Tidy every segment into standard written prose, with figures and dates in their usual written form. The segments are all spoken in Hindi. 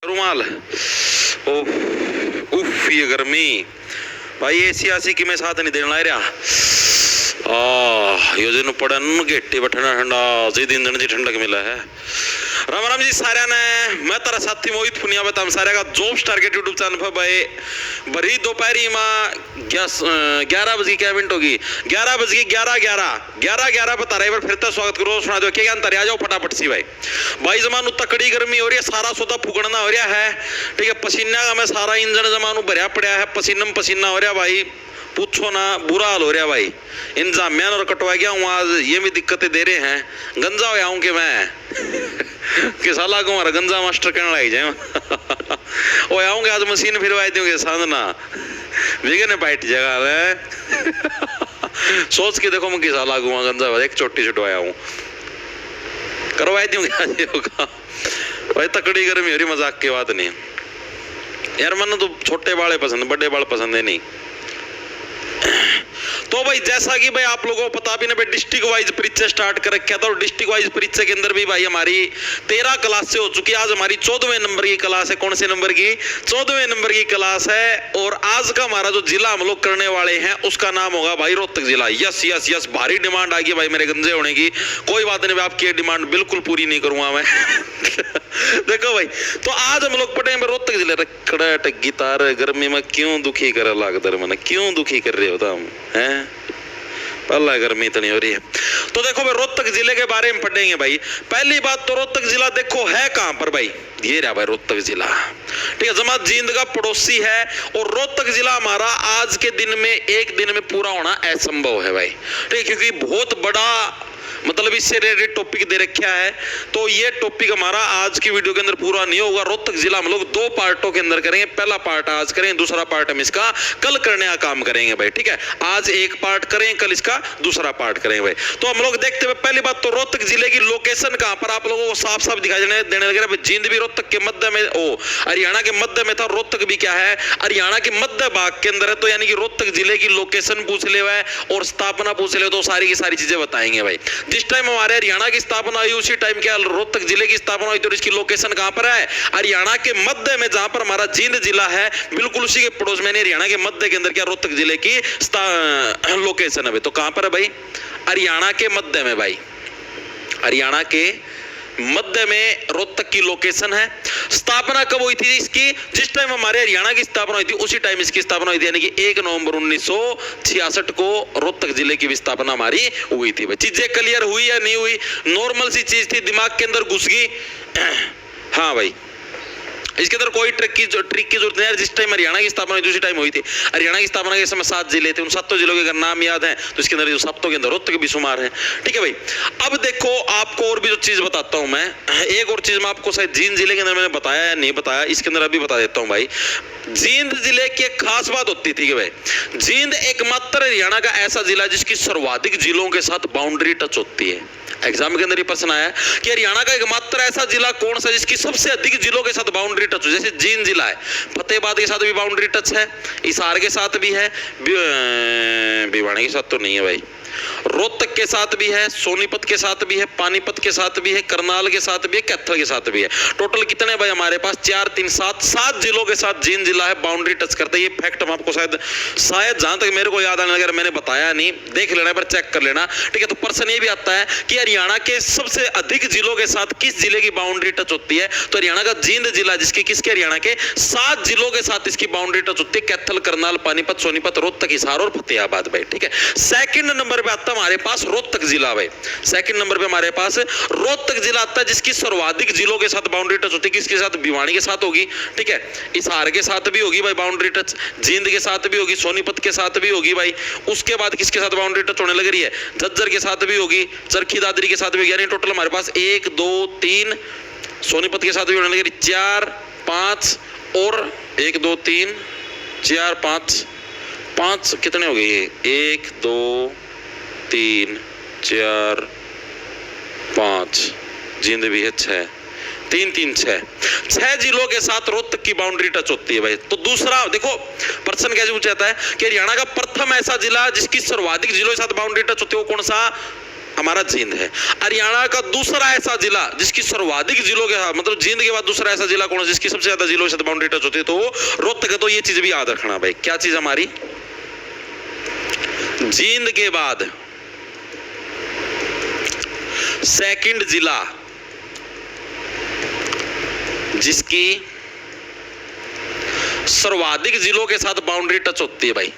रुमाल। ओह उफ ये गर्मी भाई एसी आसी कि मैं साथ नहीं देना रहा यो दिन पड़न गेट्टी बैठना ठंडा जी दिन जी ठंडक मिला है। राम राम जी सारे ने मैं तारा साथी मोहित पुनिया बता सारे का जॉब स्टार के यूट्यूब चैनल पर भाई भरी दोपहरी में 11 बजे क्या मिनट होगी 11 बजे 11 बता रहे फिर तो स्वागत करो सुना दो क्या अंतर आ जाओ फटाफट सी भाई जमानू तकड़ी गर्मी हो रही है सारा सोता फूकना हो रहा है ठीक है पसीना का मैं सारा इंजन जमानू भरया पड़ा है पसीना पसीना हो रहा भाई पूछो ना बुरा हाल हो रहा भाई इन जामियान और कटवा गया हूँ आज ये भी दिक्कतें दे रहे हैं गंजा हो आऊँ कि मैं कि साला को हमारा गंजा मास्टर कहने लग जाए वो आऊँगे आज मशीन फिरवाई दूंगे साधना विगन बैठ जगह है सोच के देखो मैं किसा लागूंगा गंजा एक चोटी छुटवाया हूँ करवाई दूंगे आज योगा भाई तकड़ी गर्मी हो रही मजाक की बात नहीं यार मन तो छोटे बाल पसंद बड़े बाल पसंद है नहीं। तो भाई जैसा कि भाई आप लोगों को पता भी ना भाई डिस्ट्रिक्ट वाइज परीक्षा स्टार्ट कर रखा था और डिस्ट्रिक्ट वाइज परीक्षा के अंदर भी भाई हमारी 13 क्लास से हो चुकी है। आज हमारी 14वें नंबर की क्लास है। कौन से नंबर की? 14वें नंबर की क्लास है। और आज का हमारा जो जिला हम लोग करने वाले हैं उसका नाम होगा भाई रोहतक जिला। यस यस यस भारी डिमांड आ गई भाई मेरे गंजे होने की। कोई बात नहीं, आपकी डिमांड बिल्कुल पूरी नहीं करूंगा मैं देखो भाई तो आज हम लोग पढ़ेंगे रोहतक जिले। रखड़ा गिटार गर्मी में क्यों दुखी कर लागदर मन क्यों दुखी कर रहे हो तुम हैं? अल्लाह गर्मी तो नहीं हो रही है। तो देखो भाई रोहतक जिले के बारे में पढ़ेंगे भाई। पहली बात तो रोहतक जिला देखो है कहां पर भाई? ये रहा भाई रोहतक जिला ठीक है। जमात जींद का पड़ोसी है और रोहतक जिला हमारा आज के दिन में एक दिन में पूरा होना असंभव है भाई ठीक है, क्योंकि बहुत बड़ा मतलब इससे रिलेटेड टॉपिक दे रखा है। तो ये टॉपिक हमारा आज की वीडियो के अंदर पूरा नहीं होगा। रोहतक जिला हम लोग 2 पार्टों के अंदर करेंगे। पहला पार्ट आज करेंगे, दूसरा पार्ट हम इसका कल करने का काम करेंगे भाई ठीक है। आज एक पार्ट करेंगे, कल इसका दूसरा पार्ट करेंगे भाई। तो हम लोग देखते हुए पहली बात तो रोहतक जिले की लोकेशन कहां पर आप लोगों को साफ साफ दिखाई देने लग रहा है। जींद भी रोहतक के मध्य में हरियाणा के मध्य में था। रोहतक भी क्या है? हरियाणा के मध्य भाग के अंदर है। तो यानी कि रोहतक जिले की लोकेशन पूछ ले और स्थापना पूछ ले तो सारी की सारी चीजें बताएंगे भाई। जिस टाइम हमारे हरियाणा की स्थापना हुई उसी टाइम क्या रोहतक जिले की स्थापना हुई। तो इसकी लोकेशन कहां पर है? हरियाणा के मध्य में, जहां पर हमारा जींद जिला है बिल्कुल उसी के पड़ोस में। हरियाणा के मध्य के अंदर क्या रोहतक जिले की लोकेशन है भाई। तो कहां पर है भाई? हरियाणा के मध्य में भाई। हरियाणा के मध्य में रोहतक की लोकेशन है। स्थापना कब हुई थी इसकी? जिस टाइम हमारे हरियाणा की स्थापना हुई थी उसी टाइम इसकी स्थापना हुई थी, यानी कि 1 नवंबर 1966 को रोहतक जिले की स्थापना हमारी हुई थी। चीजें क्लियर हुई या नहीं हुई? नॉर्मल सी चीज थी, दिमाग के अंदर घुस गई। हाँ भाई इसके अंदर कोई ट्रिक की जरूरत नहीं है। जिस टाइम हरियाणा की स्थापना हुई थी उसी टाइम हुई थी। हरियाणा की स्थापना के समय 7 जिले थे, उन 7 जिलों के अगर नाम याद है तो इसके अंदर जो 7 के अंदर रोहतक भी शुमार है ठीक है भाई। अब देखो आपको और भी जो चीज बताता हूं मैं, एक और चीज मैं आपको शायद जींद जिले के अंदर मैंने बताया या नहीं बताया, इसके अंदर अभी बता देता हूं भाई। जींद जिले की एक खास बात होती थी कि भाई जींद एकमात्र हरियाणा का ऐसा जिला जिसकी सर्वाधिक जिलों के साथ बाउंड्री टच होती है। एग्जाम के अंदर ये प्रश्न आया कि हरियाणा का एकमात्र ऐसा जिला कौन सा जिसकी सबसे अधिक जिलों के साथ बाउंड्री टच हो। जैसे जींद जिला है, फतेहाबाद के साथ भी बाउंड्री टच है, हिसार के साथ भी है, भिवानी के साथ तो नहीं है भाई, रोहतक के साथ भी है, सोनीपत के साथ भी है, पानीपत के साथ भी है, करनाल के साथ भी है, कैथल के साथ भी है। टोटल कितने भाई हमारे पास? 4 3 7 जिलों के साथ जींद जिला है बाउंड्री टच करता है। ये फैक्ट हम आपको शायद जहां तक मेरे को याद आने लगा, मैंने बताया नहीं, देख लेना पर चेक कर लेना ठीक है। तो प्रश्न ये भी आता है कि हरियाणा के सबसे अधिक जिलों के साथ किस जिले की बाउंड्री टच होती है? तो हरियाणा का जींद जिला जिसकी किसके हरियाणा के 7 जिलों के साथ इसकी बाउंड्री टच होती है। कैथल, करनाल, पानीपत, सोनीपत, रोहतक, हिसार और फतेहाबाद भाई ठीक है। सेकंड नंबर पे आता है हमारे पास रोहतक जिला भाई। सेकंड नंबर पे हमारे पास रोहतक जिला आता है जिसकी सर्वाधिक जिलों के साथ बाउंड्री टच होती है। किसके साथ? भिवानी के साथ होगी ठीक है, हिसार के साथ भी होगी भाई बाउंड्री टच, जींद के साथ भी होगी, सोनीपत के साथ भी होगी भाई। उसके बाद किसके साथ बाउंड्री टच होने लग रही है? झज्जर के साथ भी होगी, चरखी दादरी के साथ भी होगी। यानी टोटल हमारे पास 1 2 3 सोनीपत के साथ भी होने लग रही 4 5 और 1 2 3 4 5 कितने हो गए? 1 2 3 4 5 जींद भी है 6 3 3 6 जिलों के साथ रोहतक की बाउंड्री टच होती है भाई। तो दूसरा देखो प्रश्न कैसे पूछा जाता है कि हरियाणा का प्रथम ऐसा जिला जिसकी सर्वाधिक जिलों के साथ बाउंड्री टच होती है वो कौन सा? हमारा जींद है। हरियाणा का दूसरा ऐसा जिला जिसकी सर्वाधिक जिलों के साथ, मतलब जींद के बाद दूसरा ऐसा जिला कौन है जिसकी सबसे ज्यादा जिलों के साथ बाउंड्री टच होती है, तो वो रोहतक है। तो ये चीज भी याद रखना भाई। क्या चीज हमारी? जींद के बाद सेकंड जिला जिसकी सर्वाधिक जिलों के साथ बाउंड्री टच होती है भाई,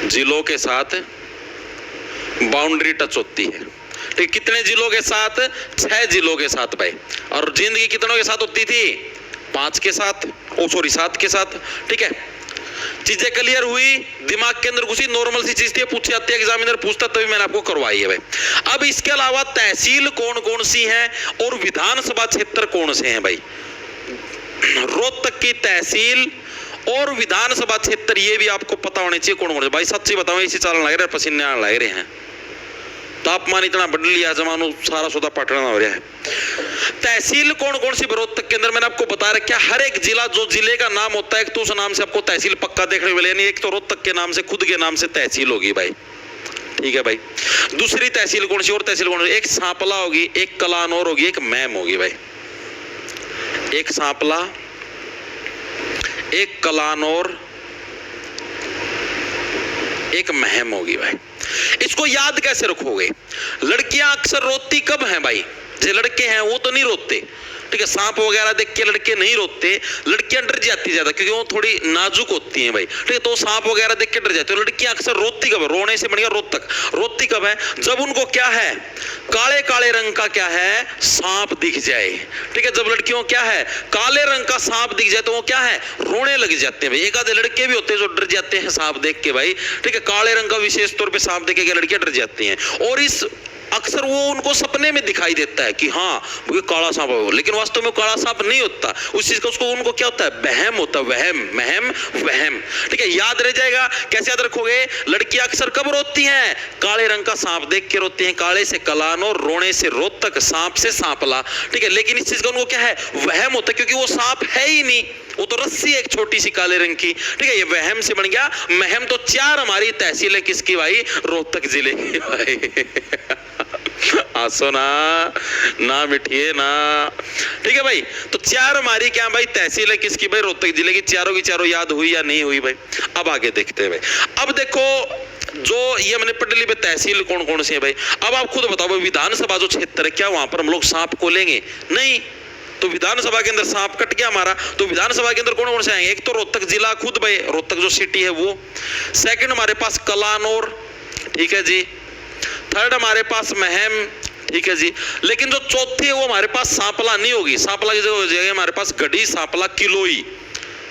जिलों के साथ बाउंड्री टच होती है। ठीक, कितने जिलों के साथ? 6 जिलों के साथ भाई। और जींद की कितनों के साथ होती थी? 5 के साथ, 7 के साथ। ठीक है, चीजें क्लियर हुई, दिमाग के अंदर घुसी, नॉर्मल सी चीज थी, पूछी जाती है, एग्जामिनर पूछता, तभी मैंने आपको करवाई है भाई। अब इसके अलावा तहसील कौन कौन सी है और विधानसभा क्षेत्र कौन से हैं भाई? रोहतक की तहसील और विधानसभा क्षेत्र ये भी आपको पता होने चाहिए कौन कौन से। भाई सच्ची बताओ, इसी चालन लग रहे हैं, पसीने आने लग रहे हैं, तापमान इतना बढ़ लिया, जमानो सारा सौदा पटना हो रहा है। तहसील कौन कौन सी रोहतक के अंदर मैंने आपको बता रखा है। हर एक जिला, जो जिले का नाम होता है, एक तो उस नाम से आपको तहसील पक्का देखने को मिलेगी। एक तो रोहतक के नाम से, खुद के नाम से तहसील होगी भाई। ठीक है भाई। दूसरी तहसील कौन सी और तहसील कौन सी? एक सांपला होगी, एक कलानौर होगी, एक मैम होगी भाई। एक सांपला, एक कलानौर, एक महम होगी भाई। इसको याद कैसे रखोगे? लड़कियां अक्सर रोती कब हैं भाई? जो लड़के हैं वो तो नहीं रोते। ठीक है, सांप वगैरह देख के लड़के नहीं रोते, लड़कियां डर जाती ज्यादा, क्योंकि वो थोड़ी नाजुक होती हैं भाई। ठीक है, तो सांप वगैरह देख के डर जाते हैं। लड़कियां अक्सर रोती कब है? रोने से बढ़िया रोतक। रोती कब है? जब उनको क्या है, काले काले रंग का क्या है, सांप दिख जाए। ठीक है, जब लड़कियों क्या है, काले रंग का सांप दिख जाए, तो वो क्या है, रोने लग जाते हैं भाई। एक आधे लड़के भी होते हैं जो डर जाते हैं सांप देख के भाई। ठीक है, काले रंग का विशेष तौर पे सांप देख के लड़कियां डर जाती हैं, और इस अक्सर वो उनको सपने में दिखाई देता है कि हाँ वो काला सांप है, लेकिन वास्तव में काला सांप नहीं होता। उस चीज का उसको उनको क्या होता है, वहम होता है, वहम, महम, वहम। ठीक है, याद रह जाएगा। कैसे याद रखोगे? लड़कियां अक्सर कब रोती हैं? काले रंग का सांप देख के रोती हैं। काले से कलानौर, रोने से रोहतक, सांप से सांपला। ठीक है, लेकिन इस चीज का उनको क्या है, वहम होता है, क्योंकि वो सांप है ही नहीं, वो तो रस्सी है एक छोटी सी काले रंग की। ठीक है, ये वहम से बन गया महम। तो 4 हमारी तहसीलें किसकी भाई? रोहतक जिले की भाई। आसो ना मिठिए ना। ठीक है भाई, तो 4 हमारी क्या भाई तहसील है किसकी भाई? रोहतक जिले की। चारों की चारों याद हुई या नहीं हुई भाई? अब आगे देखते हैं भाई। अब देखो, जो ये मैंने पटली पे तहसील कौन कौन सी है भाई। अब आप खुद बताओ भाई, विधानसभा जो क्षेत्र है, क्या वहां पर हम लोग सांप को लेंगे? नहीं। तो विधानसभा के अंदर सांप कट गया हमारा। तो विधानसभा के अंदर कौन कौन से आएंगे? एक तो रोहतक जिला खुद भाई, रोहतक जो सिटी है वो। सेकंड हमारे पास कलानौर। ठीक है जी। थर्ड हमारे पास महम। ठीक है जी। लेकिन जो चौथी है वो हमारे पास सांपला नहीं होगी। सांपला की जगह हो जाएगी हमारे पास गढ़ी, सांपला, किलोई।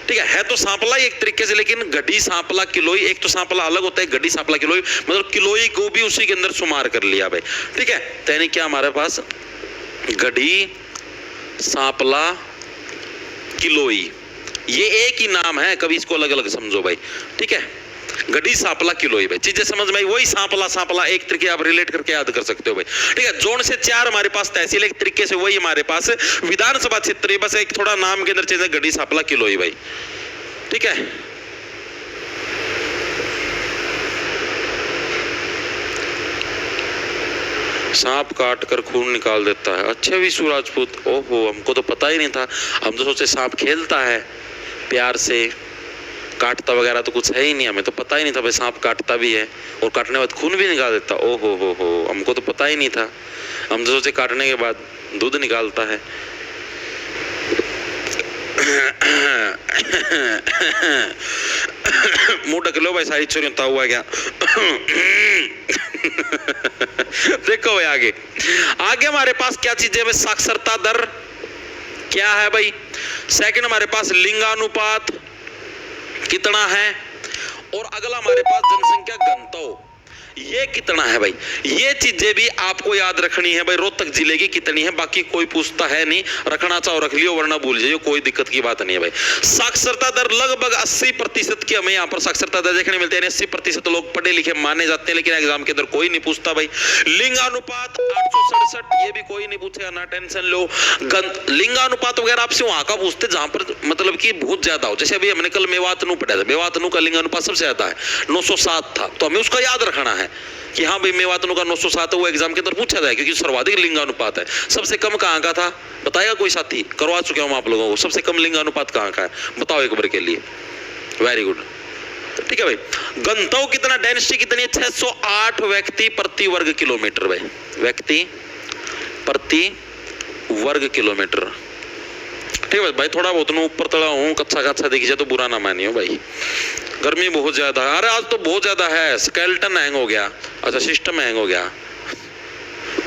ठीक है तो सांपला एक तरीके से, लेकिन गढ़ी, सांपला, किलोई, एक तो सांपला अलग होता है, गढ़ी, सांपला, किलोई, मतलब किलोई को भी उसी के अंदर शुमार कर लिया भाई। ठीक है, तो यानी क्या हमारे पास गढ़ी, सांपला, किलोई, ये एक ही नाम है, कभी इसको अलग अलग समझो भाई। ठीक है, गढ़ी, सांपला, किलोई भाई, चीजें समझ में आई। वही सांपला सांपला एक तरीके आप रिलेट करके याद कर सकते हो भाई। ठीक है, जोन से 4 हमारे पास तहसील, एक तरीके से वही हमारे पास विधानसभा क्षेत्र, बस एक थोड़ा नाम के अंदर चीज है, गढ़ी, सांपला, किलोई भाई। ठीक है, सांप काट कर खून निकाल देता है। अच्छा भी राजपूत, ओहो हमको तो पता ही नहीं था। हम तो सोचे सांप खेलता है प्यार से, काटता वगैरह तो कुछ है ही नहीं, हमें तो पता ही नहीं था भाई सांप काटता भी है और काटने के बाद खून भी निकाल देता। ओहो हो, हमको तो पता ही नहीं था। हम तो सोचे काटने के बाद दूध निकालता है। मुंह ढक लो भाई, सारी चोरी होता हुआ क्या। देखो भाई आगे आगे हमारे पास क्या चीजें भाई? साक्षरता दर क्या है भाई? सेकंड हमारे पास लिंगानुपात कितना है, और अगला हमारे पास जनसंख्या घनत्व। ये कितना है भाई, ये चीजें भी आपको याद रखनी है भाई। रोहतक जिले की कितनी है, बाकी कोई पूछता है नहीं, रखना चाहो रख लियो वरना भूल जाइए, कोई दिक्कत की बात नहीं है भाई। साक्षरता दर लगभग 80% की हमें यहाँ पर साक्षरता दर देखने मिलती है, 80% लोग पढ़े लिखे माने जाते हैं, लेकिन एग्जाम के अंदर कोई नहीं पूछता भाई। लिंगानुपात 867, ये भी कोई नहीं पूछेगा, ना टेंशन लो। लिंगानुपात वगैरह आपसे वहां का पूछते जहां पर मतलब कि बहुत ज्यादा हो, जैसे अभी हमने कल मेवात नु पढ़ा था, मेवात नु का लिंगानुपात सबसे ज्यादा है 907 था, तो हमें उसका याद रखना है कि हाँ भाई मेवात नु का 907 है, वो एग्जाम के अंदर पूछा जाए क्योंकि सर्वाधिक लिंगानुपात है। सबसे कम कहाँ का था बताएगा कोई साथी, करवा चुके हूं आप लोगों को, सबसे कम लिंगानुपात कहाँ का है बताओ एक बार के लिए। वेरी गुड, ठीक है भाई। घनत्व कितना, डेंसिटी कितनी है, 608 व्यक्ति प्रति वर्ग किलोमीटर भाई, व्यक्ति प्रति वर्ग किलोमीटर। ठीक है भाई, थोड़ा बहुत ऊपर तड़ा हूँ, कच्चा कच्चा दिख जाए तो बुरा ना मानियो भाई। गर्मी बहुत ज्यादा है, अरे आज तो बहुत ज्यादा है, स्केलेटन हैंग हो गया, अच्छा सिस्टम हैंग हो गया,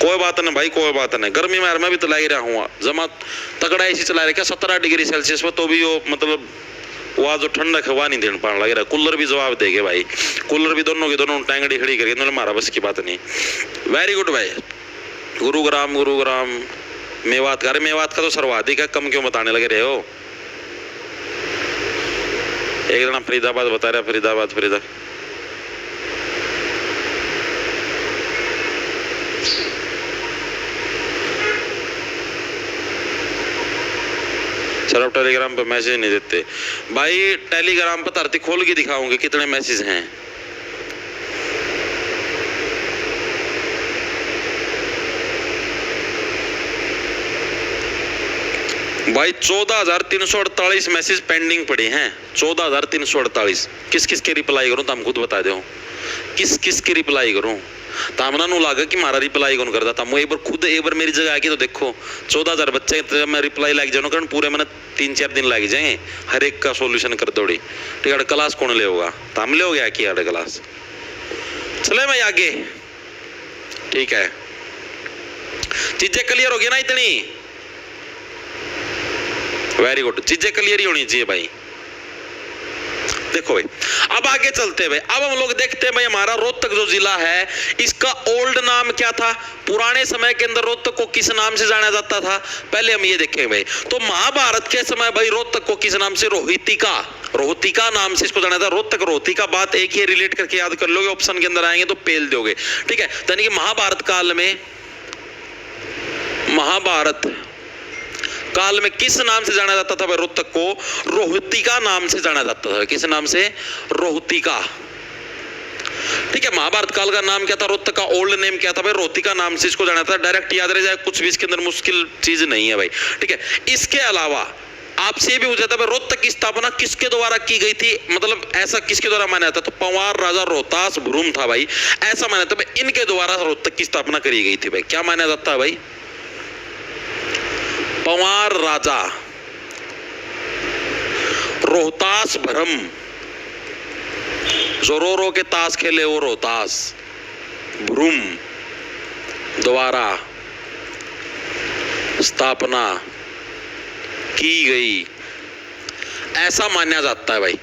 कोई बात नहीं भाई, कोई बात नहीं। गर्मी में मैं भी तो लग रहा हूँ, जमा तगड़ा एसी चला रहा 17 डिग्री सेल्सियस में, तो भी वो मतलब वहाँ जो ठंडक हवा नहीं देने पाने लग रहा। कूलर भी जवाब देगे भाई, कूलर भी दोनों की दोनों टैंगड़ी खड़ी करके, हमारा बस की बात नहीं। वेरी गुड भाई। गुरुग्राम, गुरुग्राम मेवात का, अरे मेवात का तो सर्वाधिक है, कम क्यों बताने लगे रहे हो। एक जना फरीदाबाद बता रहा, फरीदाबाद फरीदा सर आप टेलीग्राम पे मैसेज नहीं देते भाई, टेलीग्राम पर धरती खोल के दिखाऊंगे कितने मैसेज हैं। भाई 14,348 मैसेज पेंडिंग पड़े हैं, 14,348। किस किस के रिप्लाई करूं तो हम खुद बता दो, किस किस के रिप्लाई करूं तामना नु लागा कि मारा रिप्लाई कौन करता था। एक बार खुद एक बार मेरी जगह आके तो देखो, 14,000 बच्चे तो मैं रिप्लाई लग जाऊँ कारण पूरे मैंने 3-4 दिन लग जाएंगे हर एक का सोल्यूशन कर दौड़ी। ठीक है, क्लास कौन ले होगा तो हम ले हो गया कि यार क्लास चले भाई आगे। ठीक है, चीजें क्लियर हो गई ना इतनी, वेरी गुड, चीजें क्लियर ही होनी चाहिए भाई। देखो भाई अब आगे चलते हैं भाई, अब हम लोग देखते हैं भाई हमारा रोहतक जो जिला है इसका ओल्ड नाम क्या था, पुराने समय के अंदर रोहतक को किस नाम से जाना जाता था, पहले हम ये देखेंगे भाई। तो महाभारत के समय भाई रोहतक को किस नाम से, रोहितिका, रोहतिका नाम से इसको जाना था। रोहतक रोहतिका बात एक ही रिलेट करके याद कर लोगे, ऑप्शन के अंदर आएंगे तो पेल दोगे। ठीक है, यानी कि महाभारत काल में, महाभारत काल में किस नाम से जाना जाता था भाई रोहतक को, रोहतिका नाम से जाना जाता था। किस नाम से, रोहतिका। ठीक है, महाभारत काल का नाम क्या था, रोहतक का ओल्ड नेम क्या था भाई, रोहतिका नाम से इसको जाना था। डायरेक्ट याद रह जाए, कुछ भी इसके अंदर मुश्किल चीज नहीं है भाई। ठीक है, इसके अलावा आपसे भी पूछा था भाई रोहतक की स्थापना किसके द्वारा की गई थी, मतलब ऐसा किसके द्वारा माना जाता, तो पंवार राजा रोहतास भ्रूम था भाई, ऐसा माना था भाई, इनके द्वारा रोहतक की स्थापना करी गई थी भाई। क्या माना जाता है भाई, पंवार राजा रोहतास भ्रम, जो रो के ताश खेले वो रोहतास भ्रूम द्वारा स्थापना की गई, ऐसा माना जाता है भाई।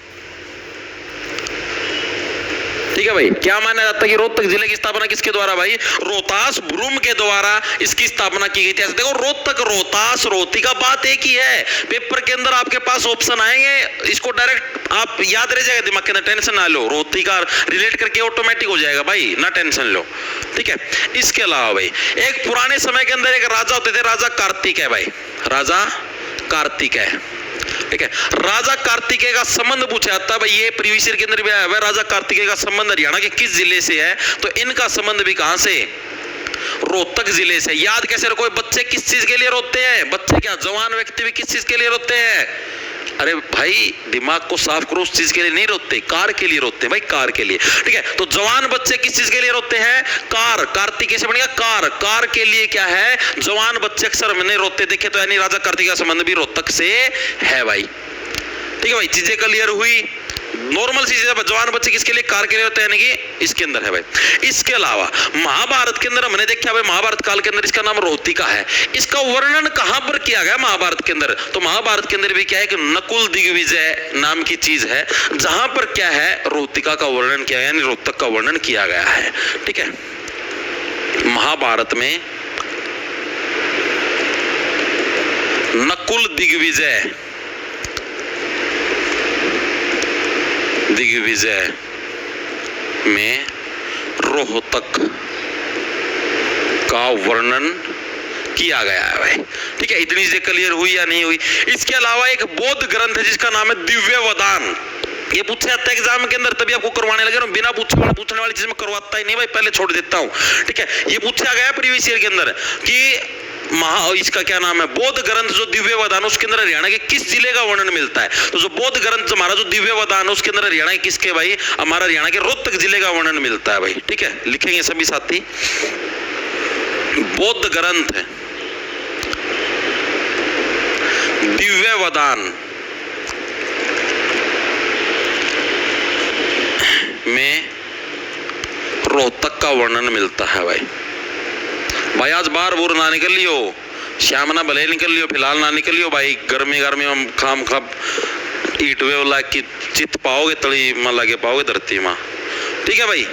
ठीक है भाई, क्या माना जाता है कि रोहतक जिले की स्थापना किसके द्वारा भाई, रोहतास भ्रूम के द्वारा इसकी स्थापना की गई थी। देखो रोहतक, रोहतास, रोहतिका बात एक ही है। पेपर के अंदर आपके पास ऑप्शन आएंगे, इसको डायरेक्ट आप याद रह जाएगा दिमाग के अंदर, टेंशन ना लो, रोहतिका रिलेट करके ऑटोमेटिक हो जाएगा भाई, ना टेंशन लो। ठीक है, इसके अलावा भाई एक पुराने समय के अंदर एक राजा होते थे, राजा कार्तिक है भाई, राजा कार्तिक है। ठीक है, राजा कार्तिकेय का संबंध पूछा जाता है भाई, ये प्रीवियस ईयर के अंदर भी आया है। राजा कार्तिकेय का संबंध हरियाणा के किस जिले से है, तो इनका संबंध भी कहां से, रोहतक जिले से। याद कैसे रखो, बच्चे किस चीज के लिए रोते हैं, बच्चे क्या जवान व्यक्ति भी किस चीज के लिए रोते हैं, अरे भाई दिमाग को साफ करो, उस चीज के लिए नहीं रोते, कार के लिए रोते हैं भाई, कार के लिए। ठीक है, तो जवान बच्चे किस चीज के लिए रोते हैं, कार, कार्तिकेय से बनेगा कार, कार के लिए क्या है, जवान बच्चे अक्सर मैंने रोते देखे, तो यानी राजा कार्तिक का संबंध भी रोहतक से है भाई। ठीक है भाई, चीजें क्लियर हुई, नॉर्मल सी चीज है, जवान बच्चे किसके लिए, कार के लिए होते हैं, यानी कि इसके अंदर है भाई। इसके अलावा महाभारत के अंदर हमने देखा भाई, महाभारत काल के अंदर इसका नाम रोहतिका है। इसका वर्णन कहां पर किया गया महाभारत के अंदर, तो महाभारत के अंदर भी क्या है कि नकुल दिग्विजय नाम की चीज है, जहां पर क्या है रोहतिका का वर्णन किया है, यानी रोहतक का वर्णन किया गया है। ठीक है, महाभारत में नकुल दिग्विजय में रोहतक का वर्णन किया गया है भाई। ठीक है, इतनी चीजें क्लियर हुई या नहीं हुई। इसके अलावा एक बौद्ध ग्रंथ है जिसका नाम है दिव्यवदान। ये पूछे जाता है एग्जाम के अंदर, तभी आपको करवाने लगे रहा हूं। बिना पूछने वाली चीज में करवाता ही नहीं भाई, पहले छोड़ देता हूं। ठीक है, ये पूछा गया प्रीवियस ईयर के अंदर कि इसका क्या नाम है, बौद्ध ग्रंथ जो दिव्यवदान, उसके अंदर हरियाणा के किस जिले का वर्णन मिलता है। तो जो बौद्ध ग्रंथ हमारा जो दिव्यवदान है उसके अंदर हरियाणा के किसके भाई, हमारा हरियाणा के रोहतक जिले का वर्णन मिलता है भाई। ठीक है, लिखेंगे सभी साथी, बौद्ध ग्रंथ दिव्यवदान में रोहतक का वर्णन मिलता है भाई। भाई आज बार बुर ना निकल लियो, श्याम ना भले निकल लियो, फिलहाल ना निकल लियो भाई। गर्मी में खाम खब ईट वे वाला की चित पाओगे, तली में लगे पाओगे धरती माँ। ठीक है भाई,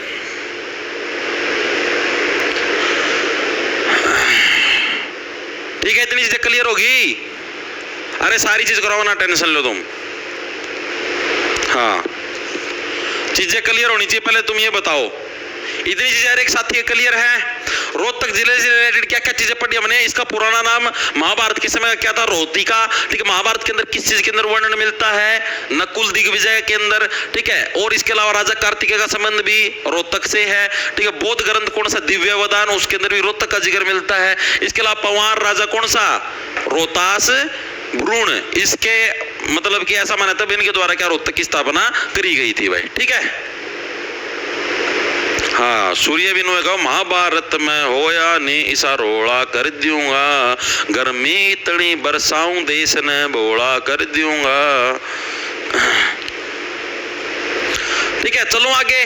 ठीक है, इतनी चीजें क्लियर होगी। अरे सारी चीज कराओ ना, टेंशन लो तुम। हाँ, चीजें क्लियर होनी चाहिए, पहले तुम ये बताओ। इतनी चीजें एक साथी क्लियर है। रोहतक जिले से रिलेटेड क्या क्या चीजें पढ़ी हमने। इसका पुराना नाम महाभारत के समय क्या था, रोहतिका। ठीक है, महाभारत के अंदर किस चीज के अंदर वर्णन मिलता है, नकुल दिग्विजय के अंदर। ठीक है, और इसके अलावा राजा कार्तिकेय का संबंध भी रोहतक से है। ठीक है, बौद्ध ग्रंथ कौन सा, दिव्यवदान, उसके अंदर भी रोहतक का जिक्र मिलता है। इसके अलावा पवार राजा कौन सा, रोहतास भ्रूण, इसके मतलब कि ऐसा माना था इनके द्वारा क्या रोहतक की स्थापना करी गई थी भाई। ठीक है, हाँ, सूर्य भी कहो महाभारत में होया ने इसा रोड़ा कर दूंगा, गर्मी इतनी बरसाऊं देश ने बोला कर दूंगा। ठीक है, चलो आगे।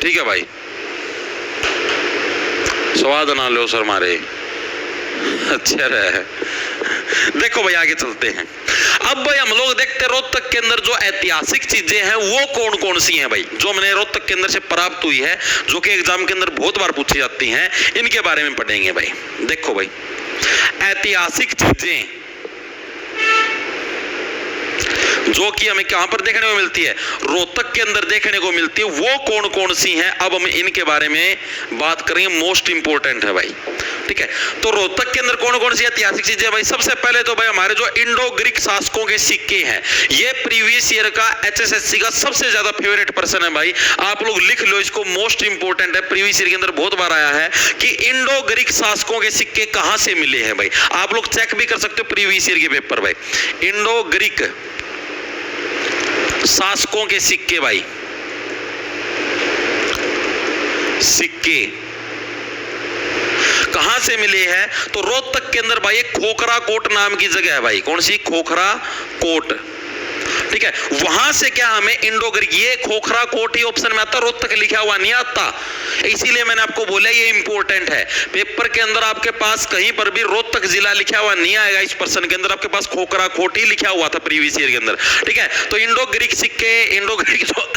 ठीक है भाई, स्वाद ना लो सर मारे, अच्छा रहे। देखो भाई आगे चलते हैं। अब भाई हम लोग देखते हैं रोहतक के अंदर जो ऐतिहासिक चीजें हैं वो कौन कौन सी हैं भाई, जो हमने रोहतक के अंदर से प्राप्त हुई है, जो कि एग्जाम के अंदर बहुत बार पूछी जाती हैं, इनके बारे में पढ़ेंगे भाई। देखो भाई, ऐतिहासिक चीजें जो कि हमें कहां पर देखने को मिलती है, रोहतक के अंदर देखने को मिलती है, वो कौन कौन सी हैं, अब हम इनके बारे में बात करेंगे। मोस्ट इंपोर्टेंट है भाई। ठीक है, तो रोहतक के अंदर कौन कौन सी ऐतिहासिक चीजें भाई। सबसे पहले तो भाई हमारे जो इंडो ग्रीक शासकों के सिक्के हैं, ये प्रीवियस ईयर का HSSC का सबसे ज्यादा फेवरेट पर्सन है भाई। आप लोग लिख लो इसको, मोस्ट इंपोर्टेंट है, प्रीवियस ईयर के अंदर बहुत बार आया है कि इंडो ग्रीक शासकों के सिक्के कहां से मिले हैं भाई। आप लोग चेक भी कर सकते हो प्रीवियस ईयर के पेपर भाई। इंडो ग्रीक शासकों के सिक्के भाई, सिक्के कहां से मिले हैं, तो रोहतक के अंदर भाई एक खोखरा कोट नाम की जगह है भाई। कौन सी, खोखरा कोट। ठीक है, वहां से क्या हमें इंडो ग्रीक, ये खोखरा कोट ही ऑप्शन में आता, रोहतक लिखा हुआ नहीं आता, इसीलिए मैंने आपको बोला ये इंपॉर्टेंट है। पेपर के अंदर आपके पास कहीं पर भी रोहतक जिला लिखा हुआ नहीं आएगा, इस पर्सन के अंदर आपके पास खोखरा कोट ही लिखा हुआ था प्रीवियस ईयर के अंदर। ठीक है, तो इंडो ग्रीक सिक्के, इंडो ग्रीक जो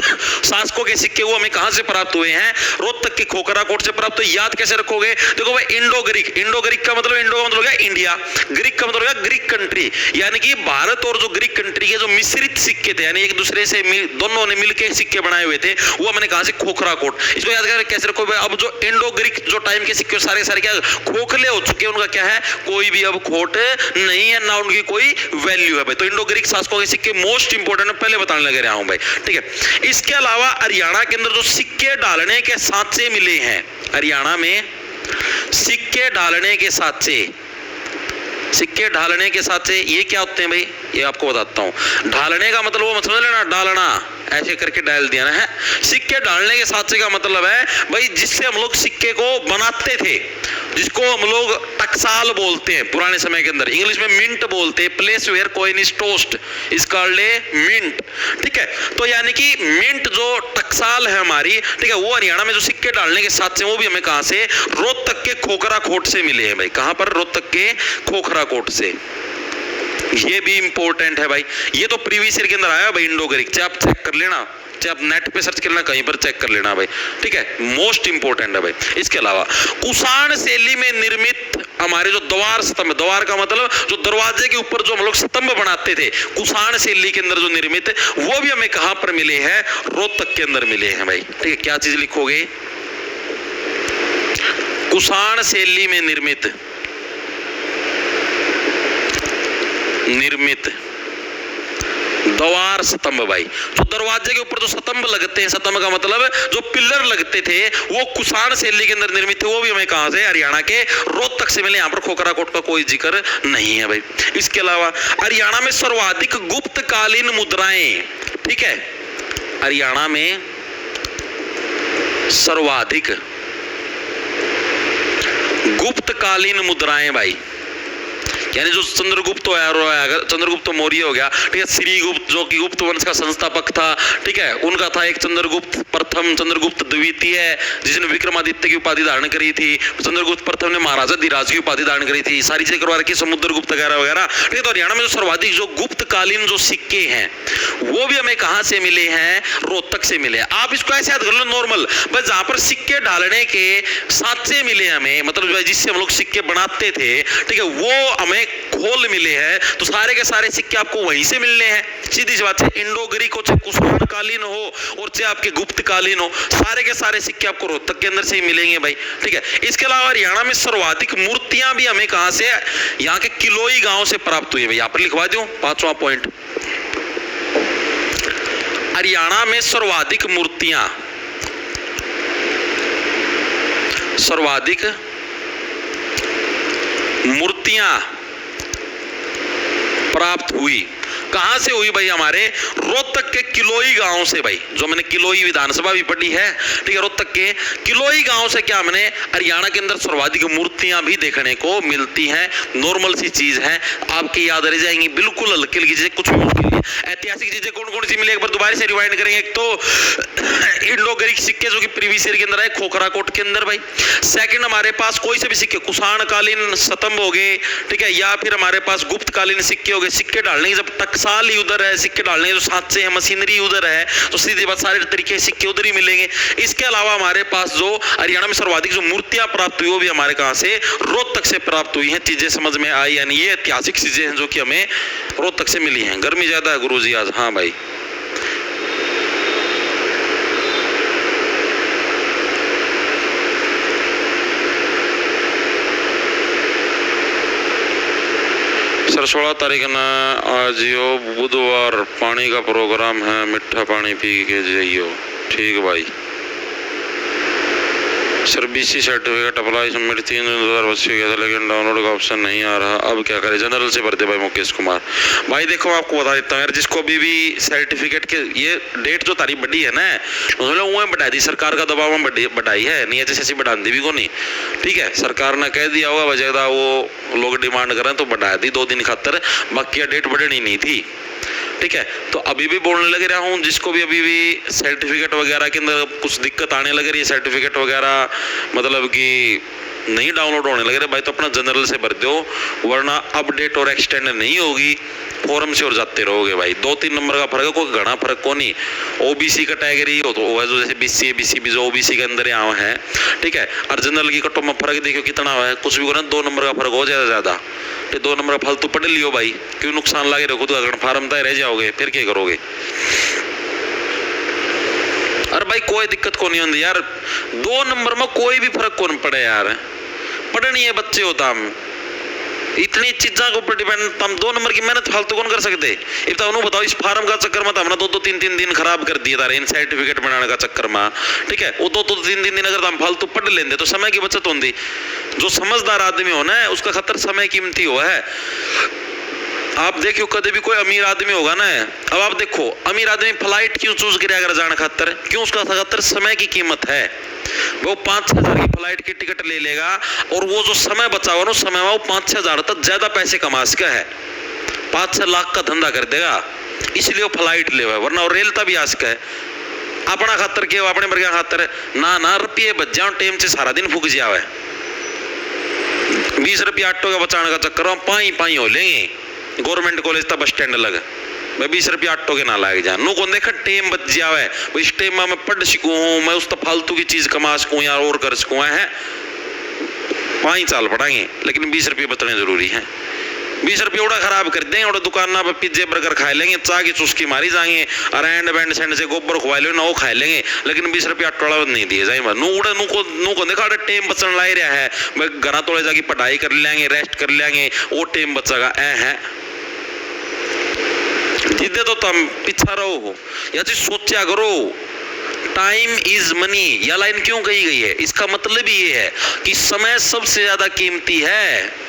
शासकों के सिक्के वो हमें कहां से प्राप्त हुए हैं, रोहतक के खोखरा कोट से प्राप्त। तो याद कैसे रखोगे, देखो भाई इंडो ग्रीक, इंडो ग्रीक का मतलब, इंडो का मतलब है इंडिया, ग्रीक का मतलब है ग्रीक कंट्री, यानी कि भारत और जो ग्रीक कंट्री के जो मिश्रित सिक्के थे, यानी एक दूसरे से दोनों ने मिलकर सिक्के बनाए हुए थे, वो मैंने कहा से खोखरा कोट। इसको याद कर कैसे रखो भाई। अब जो इंडो ग्रीक जो टाइम के सिक्के सारे सारे क्या खोखले हो चुके हैं, उनका क्या है, कोई भी अब खोट नहीं है, ना उनकी कोई वैल्यू है भाई। तो इंडो ग्रीक शासकों के सिक्के मोस्ट इंपोर्टेंट है, पहले बताने लगे रहा हूं भाई। ठीक है, इसके अलावा हरियाणा के अंदर जो सिक्के डालने के सांचे मिले हैं, हरियाणा में सिक्के डालने के सांचे, सिक्के ढालने के साथ से ये क्या होते हैं भाई, ये आपको बताता हूँ। ढालने का मतलब वो मत समझ लेना, डालना ऐसे करके डाल दिया ना है। सिक्के डालने के साथ से का मतलब है भाई जिससे हम लोग सिक्के को बनाते थे, जिसको हम लोग टकसाल बोलते हैं पुराने समय के अंदर, इंग्लिश में मिंट बोलते हैं, place where coin is tossed is called a mint. ठीक है, तो यानी कि मिंट जो टकसाल है हमारी, ठीक है, वो हरियाणा में जो सिक्के डालने के साथ से वो भी हमें कहां से, रोहतक के खोखरा कोट से मिले हैं भाई। कहां पर? रोहतक के खोखरा कोट से। ये भी इंपॉर्टेंट है भाई, ये तो प्रीवियस ईयर के अंदर आया भाई इंडो ग्रीक, चाहे आप चेक कर लेना, चाहे आप नेट पे सर्च कर लेना, कहीं पर चेक कर लेना भाई। ठीक है, मोस्ट इंपॉर्टेंट है भाई। इसके अलावा कुषाण शैली में निर्मित हमारे जो द्वार स्तंभ, द्वार का मतलब जो दरवाजे के ऊपर जो हम लोग स्तंभ बनाते थे, कुषाण शैली के अंदर जो निर्मित, वो भी हमें कहां पर मिले हैं? रोहतक के अंदर मिले हैं भाई। ठीक है, क्या चीज लिखोगे? कुषाण शैली में निर्मित द्वार स्तंभ भाई। तो दरवाजे के ऊपर जो स्तंभ लगते हैं, स्तंभ का मतलब जो पिलर लगते थे, वो कुषाण शैली के अंदर निर्मित थे। वो भी हमें कहां से? हरियाणा के रोहतक से मिले। यहाँ पर खोखरा कोट का कोई जिक्र नहीं है भाई। इसके अलावा हरियाणा में सर्वाधिक गुप्तकालीन मुद्राएं, ठीक है, हरियाणा में सर्वाधिक गुप्तकालीन मुद्राएं भाई, यानी जो चंद्रगुप्त चंद्रगुप्त मौर्य हो गया, ठीक है, श्रीगुप्त जो कि गुप्त वंश का संस्थापक था, ठीक है, उनका था एक चंद्रगुप्त प्रथम, चंद्रगुप्त द्वितीय जिसने विक्रमादित्य की उपाधि धारण करी थी, चंद्रगुप्त प्रथम ने महाराजा धीराज की उपाधि धारण करी थी, सारी चीजें करवा रखी, समुद्रगुप्त वगैरह वगैरह। ठीक है, तो हरियाणा में जो सर्वाधिक जो गुप्तकालीन जो सिक्के हैं वो भी हमें कहां से मिले हैं? रोहतक से मिले। आप इसको ऐसे याद कर लो नॉर्मल, बस जहां पर सिक्के डालने के साथ से मिले हमें, मतलब जिससे हम लोग सिक्के बनाते थे, ठीक है, वो हमें खोल मिले हैं, तो सारे के सारे सिक्के आपको वहीं से मिलने हैं। सीधी सी बात है, इंडो ग्रीक हो, चाहे कुषाण कालीन हो और चाहे आपके गुप्त कालीन हो, सारे के सारे सिक्के आपको रोहतक के अंदर से ही मिलेंगे भाई। ठीक है, इसके अलावा हरियाणा में सर्वाधिक मूर्तियां भी हमें कहां से? यहाँ के किलोई गांव से प्राप्त हुई है भाई। यहाँ पर लिखवा दूं 5वां पॉइंट, हरियाणा में सर्वाधिक मूर्तियां, सर्वाधिक मूर्तियां प्राप्त हुई कहां से हुई भाई? हमारे रोहतक के किलोई गांव से भाई। जो मैंने किलोई विधानसभा भी पढ़ी है, ठीक है, रोहतक के किलोई गांव से क्या हमने हरियाणा के अंदर सर्वाधिक मूर्तियां भी देखने को मिलती हैं। नॉर्मल सी चीज है, आपके याद रह जाएंगी, बिल्कुल हल्की हल्की चीजें, कुछ भी मुश्किल नहीं। ऐतिहासिक चीजें कौन कौन सी मिली एक बार दोबारा से रिवाइंड करेंगे। एक तो इंडो ग्रीक सिक्के जो कि प्रीवियस ईयर के अंदर है खोखरा कोट के अंदर भाई। सेकंड हमारे पास कोई से भी सिक्के, कुषाण कालीन स्तंभ हो गए, ठीक है, या फिर हमारे पास गुप्त कालीन सिक्के हो गए। सिक्के डालने की जब टकसाल ही उधर है, सिक्के डालने के जो साथ से है मशीनरी उधर है, तो सीधी बात सारे तरीके सिक्के उधर ही मिलेंगे। इसके अलावा हमारे पास जो हरियाणा में सर्वाधिक जो मूर्तियां प्राप्त हुई वो भी हमारे कहां से? रोहतक से प्राप्त हुई हैं। चीजें समझ में आई? यानी ये ऐतिहासिक चीजें हैं जो कि हमें रोहतक से मिली हैं। गर्मी ज्यादा है गुरुजी आज? हाँ भाई। सर 16 तारीख ना आज यो बुधवार पानी का प्रोग्राम है, मिठा पानी पी के जाइयो। ठीक भाई। Sir BC certificate apply submit 3/2022 किया था, लेकिन डाउनलोड का ऑप्शन नहीं आ रहा, अब क्या करें? जनरल से भरते भाई मुकेश कुमार भाई। देखो आपको बता देता हूँ यार, जिसको अभी भी सर्टिफिकेट के ये डेट जो तारीख बढ़ी है ना, उसने वो बढ़ा दी, सरकार का दबाव में बढ़ाई है, नहीं ऐसी बढ़ा दी भी को नहीं। ठीक है, सरकार ने कह दिया होगा वजह वो लोग डिमांड करें तो बढ़ा दी 2 दिन खातर, बाकी डेट बढ़नी नहीं थी। ठीक है, तो अभी भी बोलने लग रहा हूँ, जिसको भी अभी भी सर्टिफिकेट वगैरह के अंदर कुछ दिक्कत आने लग रही है, सर्टिफिकेट वगैरह मतलब कि नहीं डाउनलोड होने लग रहे भाई, तो अपना जनरल से भर दो, वरना अपडेट और एक्सटेंड नहीं होगी, फॉर्म से और जाते रहोगे भाई। 2-3 नंबर का फर्क है, कोई घना फर्क को नहीं। ओबीसी कैटेगरी हो तो वो जो जैसे बीसी एबीसी भी जो ओबीसी के अंदर यहाँ है, ठीक है, और जनरल की कटो में फर्क देखो कितना है, कुछ भी करो 2 नंबर का फर्क हो ज्यादा, 2 नंबर का फालतू पढ़ लियो भाई, क्यों नुकसान लागे रखो, तो अगर फार्म तय रह जाओगे फिर क्या करोगे? अरे भाई कोई दिक्कत को नहीं होती यार, 2 नंबर में कोई भी फर्क कौन पड़े यार, पढ़नी है बच्चे होता हम इतनी चीजा के ऊपर डिपेंड, हम 2 नंबर की मेहनत फालतू कौन कर सकते? इब तो बताओ, इस फार्म का चक्कर में तो हमने 2-3 दिन खराब कर दिया था इन सर्टिफिकेट बनाने का चक्कर में। ठीक है, वो 2-3 दिन अगर हम फालतू पढ़ लेंगे तो समय की बचत होती। जो समझदार आदमी होना है उसका खतर समय कीमती हुआ है, आप देखियो कभी भी कोई अमीर आदमी होगा ना, अब आप देखो अमीर आदमी फ्लाइट क्यों चूज करे अगर जाने खातर, क्यों? उसका खातर समय की कीमत है। वो 5-6 हजार की फ्लाइट की टिकट ले लेगा और वो जो समय बचा हुआ ना उस समय में वो 5-6 हजार तक ज्यादा पैसे कमा सका है, 5-6 लाख का धंधा कर देगा, इसलिए वो फ्लाइट ले, वरना वो रेल तभी आ सका है। अपना खातर के अपने वर्ग खातर ना रुपये बच जाओ टेम से सारा दिन फूक जावे, 20 रुपया ऑटो का बचाने का चक्कर में पाई हो लेंगे। गवर्नमेंट कॉलेज तक बस स्टैंड लगा भाई 20 रुपया ऑटो के ना लाग जा, नो कौन देखा टेम बच जावे, इस टेम में मैं पढ़ सकूँ, मैं उस फालतू की चीज कमा सकूँ या और कर सकूँ है, 5 साल पढ़ाएंगे लेकिन 20 रुपये बचने जरूरी है। 20 रुपये उड़ा खराब कर देंगे और दुकान पर पिज्जे बर्गर खा लेंगे, चाह की चुस्की मारी जाएंगे और एंड बैंड सेंड से गोबर खुआ लो ना वो खा लेंगे, लेकिन 20 रुपया टोड़ा नहीं दिए जाए। नू को देखा टेम बचन ला रहा है, घर तोड़े जाके पढ़ाई कर लेंगे, रेस्ट कर लेंगे, वो टेम बचेगा है जिदे तो तुम पीछा रहो या चीज सोचा करो। टाइम इज मनी, यह लाइन क्यों कही गई है? इसका मतलब ये है कि समय सबसे ज्यादा कीमती है।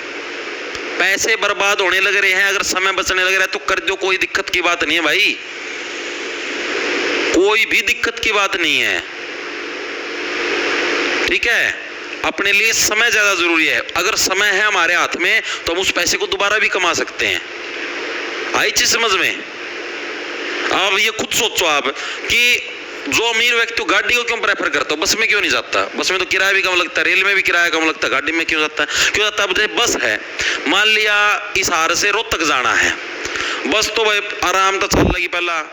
पैसे बर्बाद होने लग रहे हैं, अगर समय बचने लग रहा है तो कर दो, कोई दिक्कत की बात नहीं है भाई, कोई भी दिक्कत की बात नहीं है, ठीक है। अपने लिए समय ज्यादा जरूरी है। अगर समय है हमारे हाथ में तो हम उस पैसे को दोबारा भी कमा सकते हैं। आई चीज समझ में? अब ये खुद सोचो आप कि जो अमीर व्यक्ति गाड़ी को क्यों प्रेफर करता हो, बस में क्यों नहीं जाता? बस में तो किराया भी कम लगता है, रेल में भी किराया कम लगता है, गाड़ी में क्यों जाता है? क्यों जाता है? बस है, मान लिया इस हार से रोहतक जाना है, बस तो भाई आराम तो चल लगी, पहला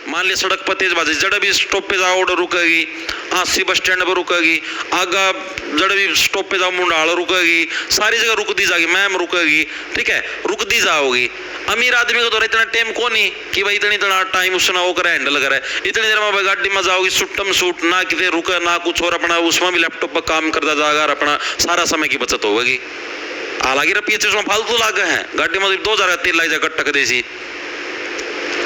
मान लिया सड़क पर तेज बाजी, जड़ भी स्टॉप पे जाओ रुकेगी, आसी बस स्टैंड पर रुकेगी, आगा जड़ भी स्टॉप पे जाओ मुंडाल रुकेगी, सारी जगह रुक दी जाएगी, मैम रुकेगी, ठीक है, रुक दी जाओगी। अमीर आदमी को तो इतना टाइम को नहीं कि भाई इतना टाइम उसने वो करे हैंडल करे, इतनी देर में गाड़ी में जाओगी सुट्टम सूट ना कितने रुके ना कुछ और, अपना उसमें भी लैपटॉप पर काम करता जाएगा, अपना सारा समय की बचत होगी। हालांकि रुपये उसमें फालतू लागे हैं, गाड़ी में 2000 तेल लाई जाएगा टक देसी,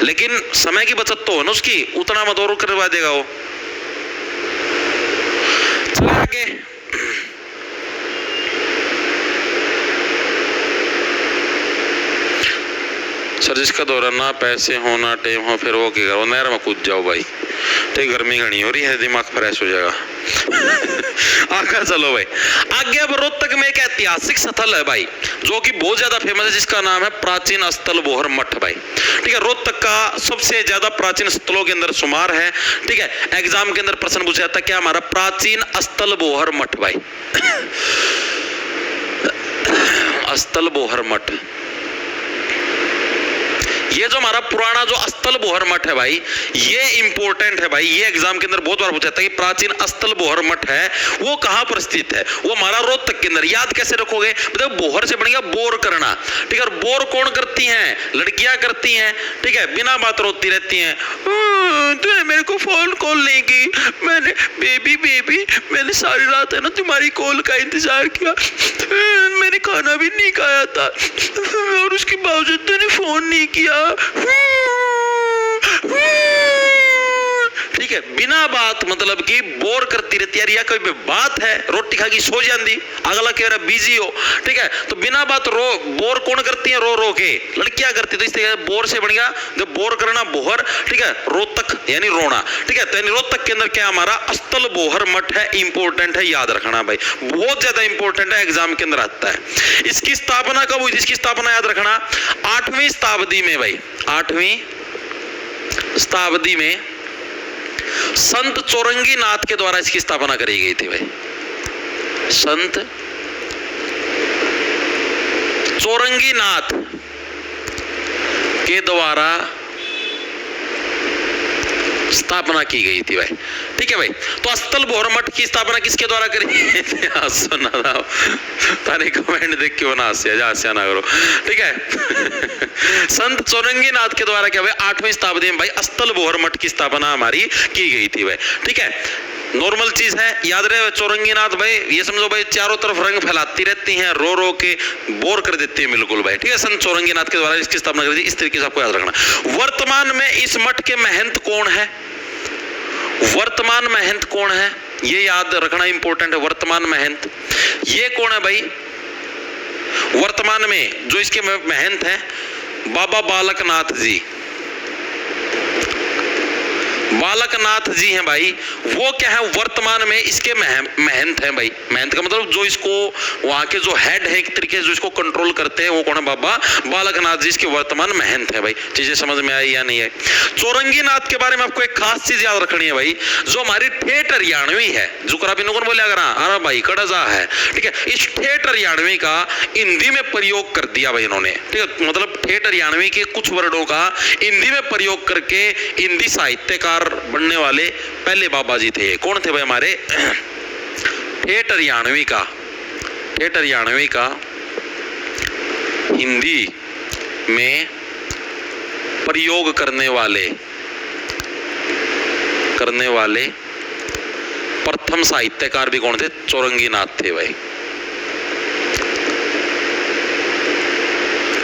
लेकिन समय की बचत तो है ना उसकी, उतना मत और करवा देगा वो। चलो आगे, सर जिसका दौरान ना पैसे हो ना टेम हो फिर वो क्या करो, नहर में कूद जाओ भाई, तो गर्मी घनी हो रही है, दिमाग फ्रेश हो जाएगा। आगे चलो भाई, आगे अब रोहतक में एक ऐतिहासिक स्थल है भाई जो कि बहुत ज्यादा फेमस है, जिसका नाम है प्राचीन अस्थल बोहर मठ भाई, ठीक है। रोहतक का सबसे ज्यादा प्राचीन स्थलों के अंदर शुमार है, ठीक है। एग्जाम के अंदर प्रश्न पूछा जाता है क्या हमारा प्राचीन अस्थल बोहर मठ भाई। अस्थल बोहर मठ, ये जो हमारा पुराना जो अस्थल बोहर मठ है भाई, ये इंपॉर्टेंट है भाई, ये एग्जाम के अंदर बहुत बार पूछा जाता है कि प्राचीन अस्थल बोहर मठ है वो कहां पर स्थित है, वो हमारा रोहतक के अंदर। याद कैसे रखोगे? मतलब बोहर से बनेगा बोर करना, ठीक है। बोर कौन करती हैं? लड़कियां करती हैं, ठीक है, बिना बात रोती रहती हैं, तूने मेरे को फोन कॉल नहीं की, मैंने बेबी मैंने सारी रात है ना तुम्हारी कॉल का इंतजार किया, मैंने खाना भी नहीं खाया था और उसके बावजूद तूने फोन नहीं किया, ठीक है। बिना बात मतलब कि बोर करती रहती है, या कोई बात है रोटी खा के सो जाती, अगला कह रहा बिजी हो, ठीक है, तो बिना बात बोर कौन करती है? रो के लड़कियां करती, तो इसलिए बोर से बन गया जब बोर करना बोहर, ठीक है, रोहतक यानी रोना, ठीक है। तो यानी रोहतक के अंदर क्या हमारा अस्थल बोहर मठ है, इंपॉर्टेंट है, याद रखना भाई, बहुत ज्यादा इंपॉर्टेंट है, एग्जाम के अंदर आता है। इसकी स्थापना कब हुई थी? इसकी स्थापना याद रखना 8वीं शताब्दी में भाई, 8वीं शताब्दी में संत चौरंगी नाथ के द्वारा इसकी स्थापना करी गई थी भाई, संत चौरंगी नाथ के द्वारा स्थापना की गई थी भाई, ठीक है भाई। तो अस्थल बोहर मठ की स्थापना किसके द्वारा करी गई थी? सुना था तारे कमेंट देख के ना हास्या ना करो, ठीक है। संत चौरंगी नाथ के द्वारा क्या भाई 8वीं शताब्दी में भाई अस्थल बोहर मठ की स्थापना हमारी की गई थी भाई, ठीक है। नॉर्मल चीज है, याद रहे चौरंगी नाथ भाई, ये समझो भाई चारों तरफ रंग फैलाती रहती हैं, रो के बोर कर देती है बिल्कुल भाई, ठीक है। संत चौरंगी नाथ के द्वारा इसकी स्थापना करी थी, इस तरीके से आपको याद रखना। वर्तमान में इस मठ के महंत कौन है? वर्तमान महंत कौन है ये याद रखना इंपॉर्टेंट है। वर्तमान महंत ये कौन है भाई? वर्तमान में जो इसके महंत हैं बाबा बालकनाथ जी, बालकनाथ जी हैं भाई। वो क्या है, वर्तमान में इसके महंत हैं भाई। महंत का मतलब जो इसको वहां के जो हेड है, एक तरीके से जो इसको कंट्रोल करते हैं, वो कौन है, बाबा बालकनाथ जी इसके वर्तमान महंत है भाई। चीजें समझ में आई या नहीं है। चौरंगीनाथ के बारे में आपको एक खास चीज याद रखनी है भाई, जो हमारी ठेठ हरियाणवी है, जुकरा भी बोले अगर अरे भाई कड़जा है, ठीक है, इस ठेठ हरियाणवी का हिंदी में प्रयोग कर दिया भाई इन्होंने, ठीक है। मतलब ठेठ हरियाणवी के कुछ वर्डों का हिंदी में प्रयोग करके हिंदी साहित्यकार बनने वाले पहले बाबा जी थे। कौन थे भाई हमारे, ठेठ हरियाणवी का, ठेठ हरियाणवी का हिंदी में प्रयोग करने वाले प्रथम साहित्यकार भी कौन थे, चौरंगीनाथ थे भाई।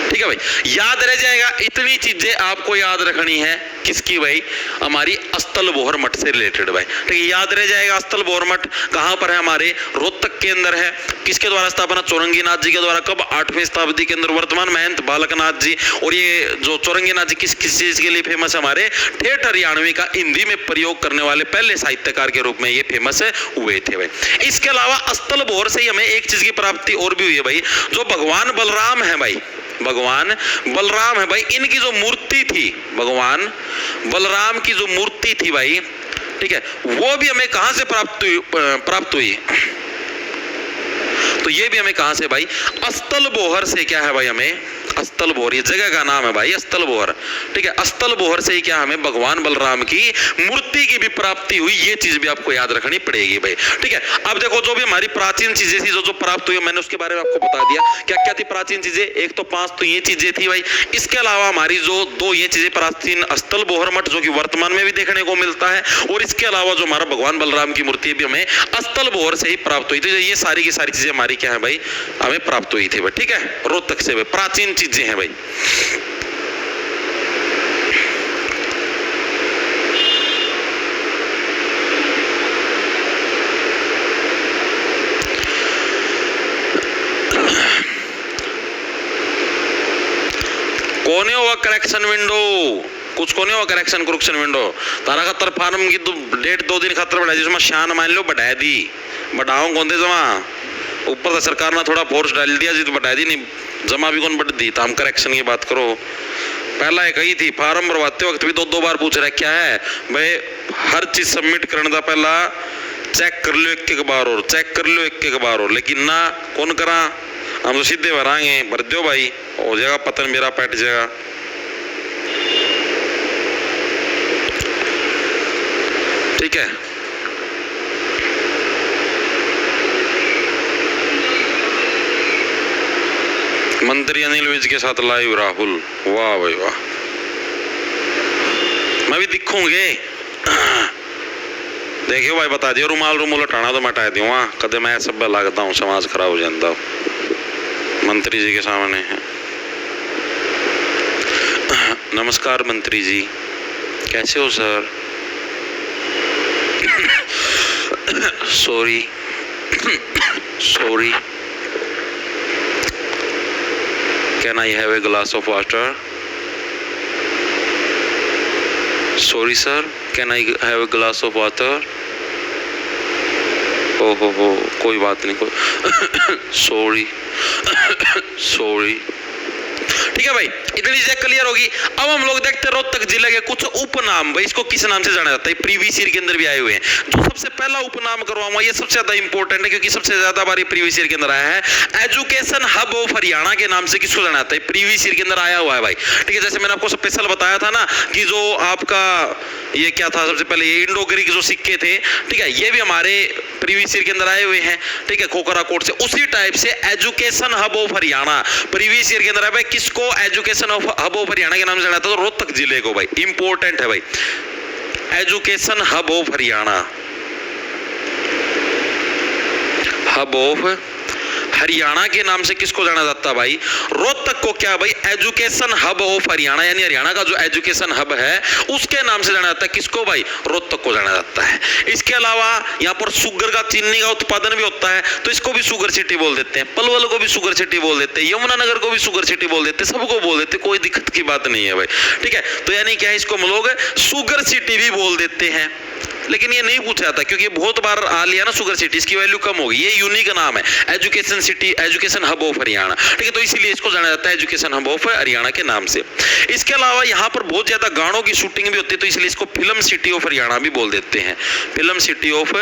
ठीक है भाई, याद रह जाएगा। इतनी चीजें आपको याद रखनी है, किसकी भाई, हमारी अस्तल बोहर मठ से रिलेटेड भाई, ठीक है, याद रह जाएगा। अस्तल बोहर मठ कहां पर है, हमारे रोहतक के अंदर है। किसके द्वारा स्थापना, चौरंगीनाथ जी के द्वारा। कब, 8वीं शताब्दी के अंदर। वर्तमान महंत बालकनाथ जी। और ये जो चौरंगीनाथ जी किस चीज के लिए फेमस है, हमारे ठेठ हरियाणवी का हिंदी में प्रयोग करने वाले पहले साहित्यकार के रूप में ये फेमस हुए थे भाई। इसके अलावा अस्तल बोहर से ही हमें एक चीज की प्राप्ति और भी हुई है भाई, जो भगवान बलराम है भाई, भगवान बलराम है भाई, इनकी जो मूर्ति थी, भगवान बलराम की जो मूर्ति थी भाई, ठीक है, वो भी हमें कहां से प्राप्त हुई। तो ये भी हमें कहां से भाई, अस्तल बोहर से। क्या है भाई, हमें अस्तल बोहर, ये जगह का नाम है भाई, अस्तल बोहर, ठीक है। अस्तल बोहर से ही क्या, हमें भगवान बलराम की मूर्ति की भी प्राप्ति हुई। ये चीज भी आपको याद रखनी पड़ेगी भाई, ठीक है। अब देखो, जो भी हमारी प्राचीन चीजें थी, जो प्राप्त हुई, मैंने उसके बारे में आपको बता दिया। क्या क्या थी प्राचीन चीजें, एक तो 5 तो ये चीजें थी भाई। इसके अलावा हमारी जो 2 ये चीजें प्राचीन, अस्तल बोहर मठ जो कि वर्तमान में भी देखने को मिलता है, और इसके अलावा जो हमारा भगवान बलराम की मूर्ति भी हमें अस्तल बोहर से ही प्राप्त हुई थी। ये सारी की सारी चीजें हमारी क्या है भाई, हमें प्राप्त हुई थी भाई, ठीक है, रोहतक से भाई, प्राचीन चीजें हैं भाई। कोने हुआ करेक्शन विंडो, कुछ कोने हुआ करेक्शन कुरेक्शन विंडो। तारा खतर फार्म की डेट 2 दिन खतर बढ़ाई, जिसमें शान मान लो बढ़ा दी, बढ़ाओ कौन दे जमा, ऊपर से सरकार ने थोड़ा फोर्स डाल दिया जी, तो बढ़ा दी, नहीं जमा भी कौन बढ़ दी। तो हम करेक्शन की बात करो, पहला एक ही थी, फार्म भरवाते वक्त भी 2 बार पूछ रहा क्या है भाई, हर चीज सबमिट करने का पहला चेक कर लो एक बार और, चेक कर लो एक बार और, लेकिन ना कौन करा, हम तो सीधे भराएंगे, भर दो भाई, हो जाएगा पतन मेरा पैट जाएगा। ठीक है, मंत्री अनिल विज के साथ लाइव राहुल, वाह भाई वाह, मैं भी दिखूंगे। देखियो भाई, बता दियो, रुमाल हटाना तो मैं हटा दूँ, कदे मैं सब लगता हूँ, समाज खराब हो जाता मंत्री जी के सामने है। नमस्कार मंत्री जी, कैसे हो sir? Sorry sorry, can I have a glass of water? Sorry sir, can I have a glass of water? हो कोई बात नहीं, कोई सॉरी सॉरी। ठीक है भाई, इतनी चीजें क्लियर होगी। अब हम लोग देखते हैं रोहतक जिले के कुछ उपनाम, भाई इसको किस नाम से जाना जाता है, प्रीवियस ईयर के अंदर भी आए हुए हैं। जो सबसे पहला उपनाम करवाऊंगा, ये सबसे ज्यादा इंपॉर्टेंट है, क्योंकि सबसे ज्यादा बार प्रीवियस ईयर के अंदर आया है। एजुकेशन हब ऑफ हरियाणा के नाम से किसको जाना जाता है, प्रीवियस ईयर के अंदर आया हुआ है भाई। ठीक है, जैसे मैंने आपको स्पेशल बताया था ना कि जो आपका ये क्या था, सबसे पहले ये इंडो ग्रीक जो सिक्के थे, ठीक है, ये भी हमारे प्रीवियस ईयर के अंदर आए हुए हैं। ठीक है, खोखरा कोट से। उसी टाइप से education hub of Haryana previous year के अंदर है भाई। किसको एजुकेशन हब ऑफ हरियाणा के नाम से जाना था, तो रोहतक जिले को भाई, इंपॉर्टेंट है भाई, education hub of Haryana, hub of Haryana के नाम से किसको जाना जाता है भाई? रोहतक को क्या भाई? एजुकेशन हब ऑफ हरियाणा, यानी हरियाणा का जो एजुकेशन हब है उसके नाम से जाना जाता है। किसको भाई? रोहतक को जाना जाता है। इसके अलावा यहाँ पर शुगर का, चीनी का उत्पादन भी होता है, तो इसको भी शुगर सिटी बोल देते हैं। पलवल को भी शुगर सिटी बोल देते हैं, यमुनानगर को भी शुगर सिटी बोल देते हैं, सबको बोल देते, कोई दिक्कत की बात नहीं है भाई, ठीक है। तो यानी क्या है, इसको हम लोग शुगर सिटी भी बोल देते हैं। लेकिन ये नहीं पूछा जाता क्योंकि बहुत बार आ लिया ना शुगर सिटी, इसकी वैल्यू कम होगी। ये यूनिक नाम है, education city, education hub of Haryana, ठीक है। तो इसीलिए इसको जाना जाता है एजुकेशन हब ऑफ हरियाणा के नाम से। इसके अलावा यहाँ पर बहुत ज्यादा गानों की शूटिंग भी होती है, तो इसलिए इसको फिल्म सिटी ऑफ हरियाणा भी बोल देते हैं, फिल्म सिटी ऑफ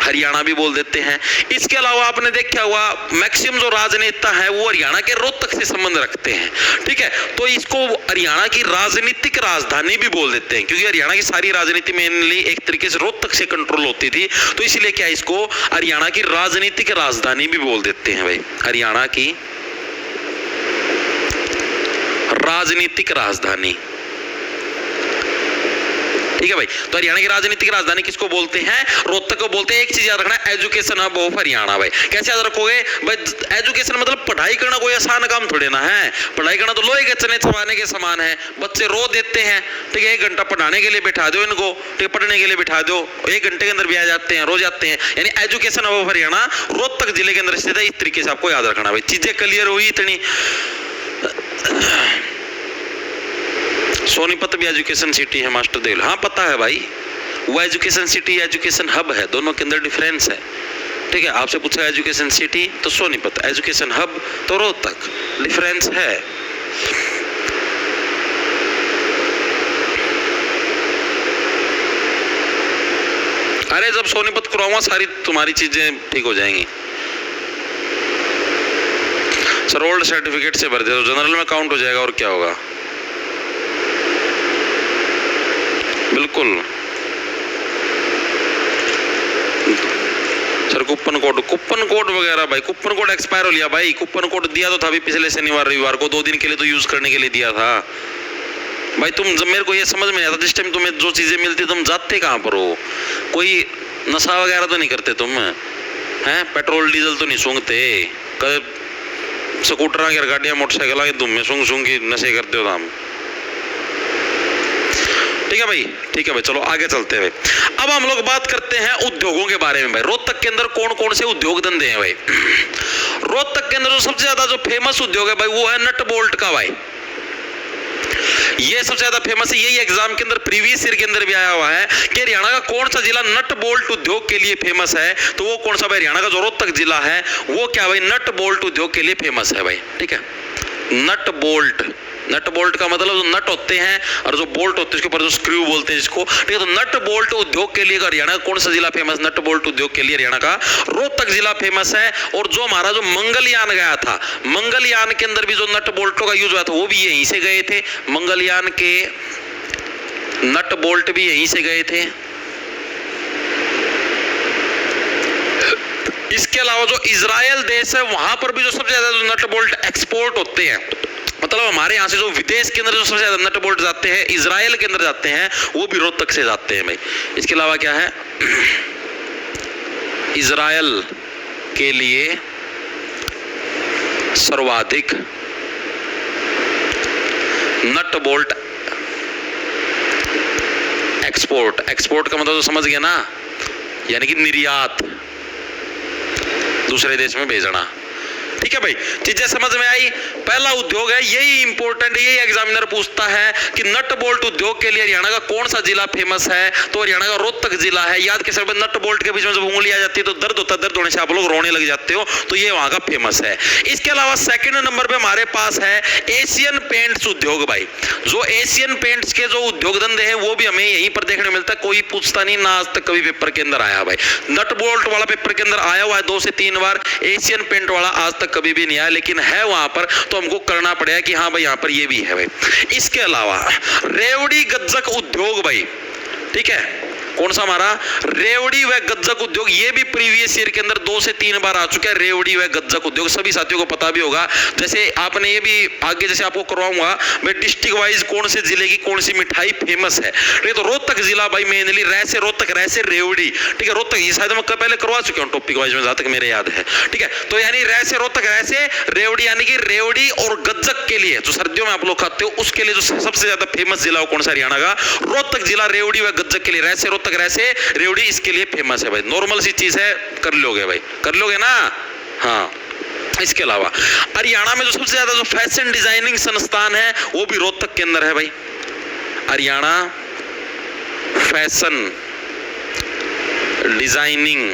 हरियाणा भी बोल देते हैं। इसके अलावा आपने देखा हुआ मैक्सिमम जो राजनेता है वो हरियाणा के रोहतक से संबंध रखते हैं, ठीक है। तो इसको हरियाणा की राजनीतिक राजधानी भी बोल देते हैं, क्योंकि हरियाणा की सारी राजनीति मेनली एक तरीके से तक से कंट्रोल होती थी, तो इसलिए क्या इसको हरियाणा की राजनीतिक राजधानी भी बोल देते हैं भाई, हरियाणा की राजनीतिक राजधानी, ठीक है भाई। तो हरियाणा की राजनीतिक राजधानी किसको बोलते हैं? रोहतक को बोलते हैं। एक चीज याद रखना, एजुकेशन हब ऑफ हरियाणा भाई। कैसे याद रखोगे भाई? एजुकेशन मतलब पढ़ाई करना कोई आसान काम थोड़े ना है, पढ़ाई करना तो लोहे के चने चबाने के समान है। बच्चे रो देते हैं, ठीक है, 1 घंटा पढ़ाने के लिए बैठा दो इनको, ठीक, पढ़ने के लिए बैठा दो, 1 घंटे के अंदर भी आ जाते हैं, रो जाते हैं। यानी education hub of Haryana Rohtak जिले के अंदर स्थित है। इस तरीके से आपको याद रखना भाई। चीजें क्लियर हुई इतनी? सोनीपत भी एजुकेशन सिटी है मास्टर देव? हाँ पता है भाई, वो एजुकेशन सिटी एजुकेशन हब है, दोनों के अंदर डिफरेंस है, ठीक है। आपसे पूछा एजुकेशन सिटी तो सोनीपत, एजुकेशन हब तो रोहतक, डिफरेंस है। अरे जब सोनीपत कराऊंगा सारी तुम्हारी चीजें ठीक हो जाएंगी। सर ओल्ड सर्टिफिकेट से भर दे तो जनरल में काउंट हो जाएगा, और क्या होगा। बिल्कुल सर, कूपन कोड वगैरह भाई, कूपन कोड एक्सपायर हो लिया भाई। कूपन कोड दिया तो था भी पिछले शनिवार रविवार को, 2 दिन के लिए तो यूज करने के लिए दिया था भाई। तुम जब, मेरे को ये समझ में नहीं आता जिस टाइम तुम्हें जो चीजें मिलती तुम जाते कहाँ पर हो? कोई नशा वगैरह तो नहीं करते तुम हैं? पेट्रोल डीजल तो नहीं सूंघते? कभी स्कूटर की गाड़ियां मोटरसाइकिल के तुम में सूंघ के नशे करते हो तुम? ठीक है भाई, ठीक है भाई, चलो आगे चलते हैं भाई। अब हम लोग बात करते हैं उद्योगों के बारे में भाई। रोहतक के अंदर कौन कौन से उद्योग धंधे हैं भाई? रोहतक के अंदर जो सबसे ज्यादा जो फेमस उद्योग है भाई वो है नट बोल्ट का भाई। ये सबसे ज्यादा फेमस है। यही एग्जाम के अंदर प्रीवियस ईयर के अंदर भी आया हुआ है कि हरियाणा का कौन सा जिला नट बोल्ट उद्योग के लिए फेमस है, तो वो कौन सा भाई? हरियाणा का जो रोहतक जिला है वो क्या भाई? नट बोल्ट उद्योग के लिए फेमस है भाई, ठीक है। नट बोल्ट, नट बोल्ट का मतलब जो नट होते हैं और जो बोल्ट होते हैं उसके ऊपर जो स्क्रू बोलते हैं जिसको, ठीक है। तो नट बोल्ट उद्योग के लिए हरियाणा का कौन सा जिला फेमस? नट बोल्ट उद्योग के लिए हरियाणा का रोहतक जिला फेमस है। और जो हमारा जो मंगलयान गया था, मंगलयान के अंदर भी जो नट बोल्टों का यूज हुआ था वो भी यहीं से गए थे। मंगलयान के नट बोल्ट भी यहीं से गए थे। इसके अलावा जो इजराइल देश है वहां पर भी जो सबसे ज्यादा जो नट बोल्ट एक्सपोर्ट होते हैं, मतलब हमारे यहाँ से जो विदेश के अंदर जो सबसे ज्यादा नट बोल्ट जाते हैं, इजराइल के अंदर जाते हैं, वो भी रोहतक से जाते हैं भाई। इसके अलावा क्या है? इजराइल के लिए सर्वाधिक नट बोल्ट एक्सपोर्ट, एक्सपोर्ट का मतलब तो समझ गया ना, यानी कि निर्यात, दूसरे देश में भेजना, ठीक है भाई। चीजें समझ में आई? पहला उद्योग है, यही इंपॉर्टेंट, यही एग्जामिनर पूछता है कि नट बोल्ट उद्योग के लिए हरियाणा का कौन सा जिला फेमस है, तो हरियाणा का रोहतक जिला है। याद के समय नट बोल्ट के बीच में जब उंगली आ जाती है तो दर्द होता है, दर्द होने से आप लोग रोने लग जाते हो, तो ये वहां का फेमस है। इसके अलावा सेकंड नंबर पे हमारे पास है एशियन पेंट्स उद्योग भाई। जो एशियन पेंट्स के जो उद्योग धंधे हैं वो भी हमें यहीं पर देखने मिलता है, कोई पूछता नहीं ना, आज तक कभी पेपर के अंदर आया भाई। नट बोल्ट वाला पेपर के अंदर आया हुआ है 2 से 3 बार, एशियन पेंट वाला आज तक कभी भी नहीं आया, लेकिन है वहां पर, तो हमको करना पड़ेगा कि हाँ भाई यहाँ पर ये भी है भाई। इसके अलावा रेवड़ी गज्जक उद्योग भाई, ठीक है। कौन सा हमारा रेवड़ी व गज्जक उद्योग, ये भी प्रीवियस ईयर के अंदर 2 से 3 बार आ चुका है। रेवड़ी व गज्जक उद्योग सभी साथियों को पता भी होगा। जैसे आपने ये भी आगे जैसे आपको करवाऊंगा मैं डिस्ट्रिक्ट वाइज कौन से जिले की कौन सी मिठाई फेमस है। ठीक है, तो रोहतक जिला भाई मेनली रैसे रोहतक रैसे रेवड़ी, ठीक है रोहतक, ये शायद मैं पहले करवा चुका हूँ टॉपिक वाइज में जहां तक मेरे याद है। ठीक है, तो यानी रैसे रोहतक रैसे रेवड़ी, यानी कि रेवड़ी और गज्जक के लिए जो सर्दियों में आप लोग खाते हो उसके लिए जो सबसे ज्यादा फेमस जिला कौन सा हरियाणा का, रोहतक जिला रेवड़ी व गज्जक के लिए, रैसे रोहतक रैसे रेवड़ी इसके लिए फेमस है भाई। नॉर्मल सी चीज है, कर लोगे भाई, कर लोगे ना। हाँ, इसके अलावा हरियाणा में जो सबसे ज्यादा जो फैशन डिजाइनिंग संस्थान है वो भी रोहतक के अंदर है भाई। हरियाणा फैशन डिजाइनिंग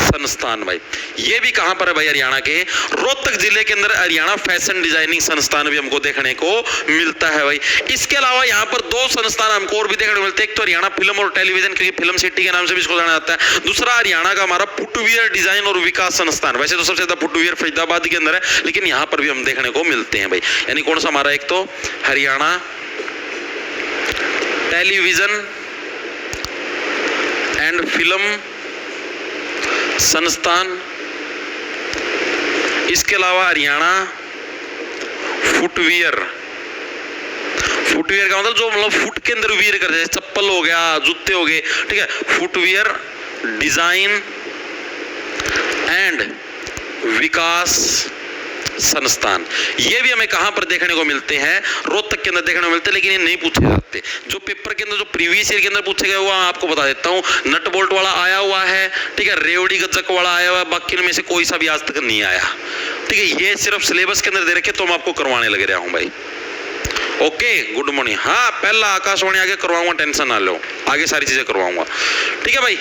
संस्थान भाई, ये भी कहां पर है भाई, हरियाणा के रोहतक जिले के अंदर हरियाणा फैशन डिजाइनिंग संस्थान भी हमको देखने को मिलता है भाई। इसके अलावा यहां पर 2 संस्थान हमको और भी देखने को मिलते हैं। एक तो हरियाणा फिल्म और टेलीविजन, क्योंकि फिल्म सिटी के नाम से भी इसको जाना जाता है। दूसरा हरियाणा का हमारा फुटवियर डिजाइन और विकास संस्थान, वैसे तो सबसे ज्यादा फुटवियर फरीदाबाद के अंदर है, लेकिन यहां पर भी हम देखने को मिलते हैं भाई। यानी कौन सा हमारा, एक तो हरियाणा टेलीविजन एंड फिल्म संस्थान, इसके अलावा हरियाणा फुटवियर, फुटवियर का मतलब जो फुट के अंदर वियर करते हैं, चप्पल हो गया, जूते हो गए, ठीक है, फुटवियर डिजाइन एंड विकास संस्थान, ये भी हमें कहां पर देखने को मिलते हैं, रोहतक के अंदर देखने को मिलते हैं, लेकिन ये नहीं पूछे जाते। जो पेपर के अंदर जो प्रीवियस ईयर के अंदर पूछे गए वो आपको बता देता हूं। नट बोल्ट वाला आया हुआ है, ठीक है, रेवड़ी गज्जक वाला आया हुआ है, बाकी में से कोई सा भी आज तक नहीं आया। ठीक है, ये सिर्फ सिलेबस के अंदर दे रखे तो मैं आपको करवाने लग रहा हूं भाई। Okay, good morning. हाँ, पहला आकाशवाणी आगे करवाऊंगा, टेंशन ना लो, आगे सारी चीजें करवाऊंगा। ठीक है भाई,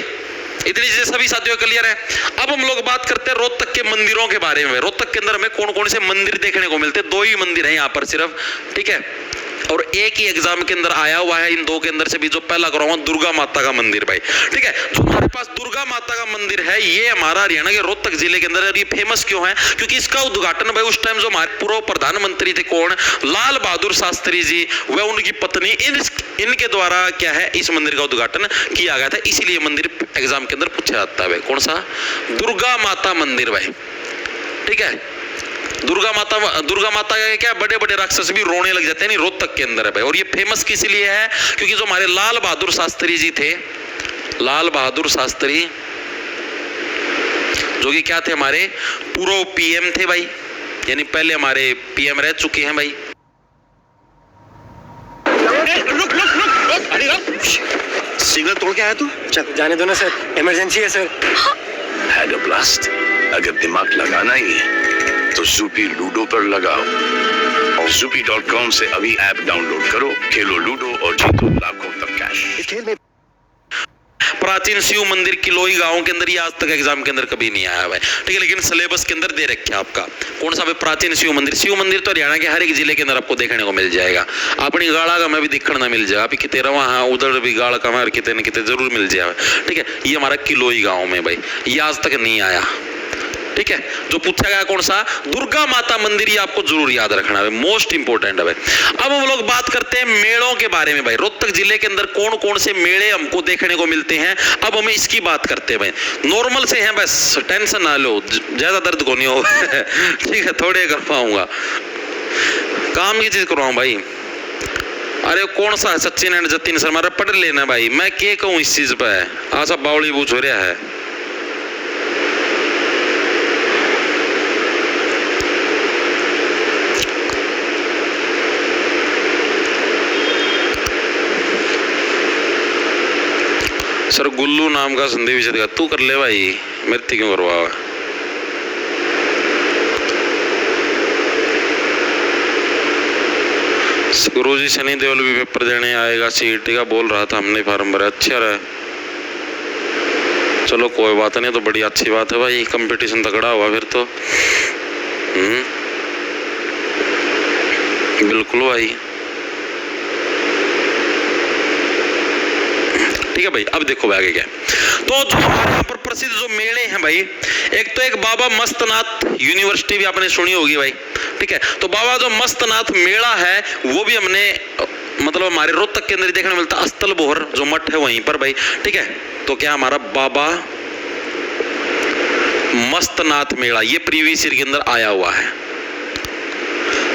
इतनी चीजें सभी साथियों क्लियर है। अब हम लोग बात करते हैं रोहतक के मंदिरों के बारे में। रोहतक के अंदर हमें कौन कौन से मंदिर देखने को मिलते हैं, 2 ही मंदिर हैं यहाँ पर सिर्फ, ठीक है, और एक ही एग्जाम के अंदर आया हुआ है इन 2 के अंदर से भी। जो पहला कराऊंगा दुर्गा माता का मंदिर भाई, ठीक है, जो हमारे पास दुर्गा माता का मंदिर है ये हमारा हरियाणा के रोहतक जिले के अंदर। ये फेमस क्यों है, क्योंकि इसका उद्घाटन भाई उस टाइम जो हमारे पूर्व प्रधानमंत्री थे कौन, लाल बहादुर शास्त्री जी व उनकी पत्नी, इनके द्वारा क्या है इस मंदिर का उद्घाटन किया गया था। इसीलिए मंदिर एग्जाम के अंदर पूछा जाता है भाई, कौन सा, दुर्गा माता मंदिर भाई। ठीक है, दुर्गा माता का क्या, बड़े बड़े राक्षस भी रोने लग जाते हैं, नहीं रोहतक के अंदर है भाई। और ये फेमस किस लिए है, क्योंकि जो हमारे लाल बहादुर शास्त्री जी थे, लाल बहादुर शास्त्री जो कि क्या थे, हमारे पूर्व पीएम थे भाई, यानी पहले हमारे पीएम रह चुके हैं भाई। सिग्नल तोड़ के आया तू, चल जाने दो ना सर, इमरजेंसी है सर। Had a blast. अगर दिमाग लगाना ही है तो ज़ूपी लूडो पर लगाओ, और ज़ूपी.com से अभी ऐप डाउनलोड करो, खेलो लूडो और जीतो लाखों तक कैश। इस खेल में प्राचीन शिव मंदिर किलोई गांव के अंदर, ये आज तक एग्जाम के अंदर कभी नहीं आया है, ठीक है, लेकिन सिलेबस के अंदर दे रखे आपका कौन सा प्राचीन शिव मंदिर। शिव मंदिर तो हरियाणा के हर एक जिले के अंदर आपको देखने को मिल जाएगा। अपनी गाड़ा का में भी दिखना मिल जाएगा, अभी कितने रवा हाँ उधर भी गाड़ा का में कितने न कितने जरूर मिल जाएगा। ठीक है, ये हमारा किलोई गाँव में भाई, ये आज तक नहीं आया। ठीक है, जो पूछा गया कौन सा, दुर्गा माता मंदिर, ये आपको जरूर याद रखना है, मोस्ट इंपोर्टेंट है भाई। अब हम लोग बात करते हैं मेलों के बारे में भाई। रोहतक जिले के अंदर कौन कौन से मेले हमको देखने को मिलते हैं, अब हमें इसकी बात करते हैं भाई। नॉर्मल से हैं बस, टेंशन ना लो, ज्यादा दर्द को नहीं हो ठीक है, थोड़े कर पाऊंगा, काम की चीज करवाऊं भाई। अरे कौन सा है, सचिन एंड जतिन शर्मा, पढ़ लेना भाई, मैं क्या कहूँ इस चीज पर, आ सब बावली बूझ हो रहा है। सर गुल्लू नाम का संदेह विषय का तू कर ले भाई, मेरे क्यों करवा। गुरुजी शनि देवल भी पेपर देने आएगा, सीईटी का बोल रहा था, हमने फार्म भरा। अच्छा रहा, चलो कोई बात नहीं, तो बड़ी अच्छी बात है भाई, कंपटीशन तगड़ा हुआ फिर तो। बिल्कुल भाई, ठीक है भाई। अब देखो आगे क्या, तो जो हमारे यहाँ पर प्रसिद्ध जो मेले हैं भाई, एक तो एक बाबा मस्तनाथ यूनिवर्सिटी भी आपने सुनी होगी भाई, ठीक है, तो बाबा जो मस्तनाथ मेला है वो भी हमने मतलब हमारे रोहतक के अंदर ही देखने को मिलता है अस्तल बोहर जो मठ है वहीं पर भाई। ठीक है, तो क्या हमारा बाबा मस्तनाथ मेला ये प्रीवियस ईयर के अंदर आया हुआ है।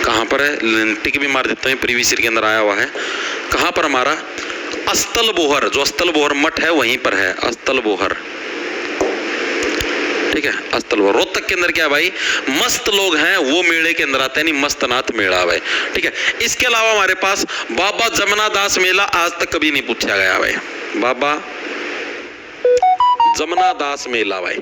कहां पर है, टिक भी मार देता हूं, प्रीवियस ईयर के अंदर आया हुआ है। कहां पर हमारा अस्तल बोहर, जो अस्तल बोहर मठ है वहीं पर है अस्तल बोहर। ठीक है, अस्तल बोहर रोहतक के अंदर क्या है भाई, मस्त लोग हैं वो मेले के अंदर आते हैं, नहीं मस्तनाथ मेला भाई। ठीक है, इसके अलावा हमारे पास बाबा जमना दास मेला आज तक कभी नहीं पूछा गया भाई। बाबा जमना दास मेला भाई,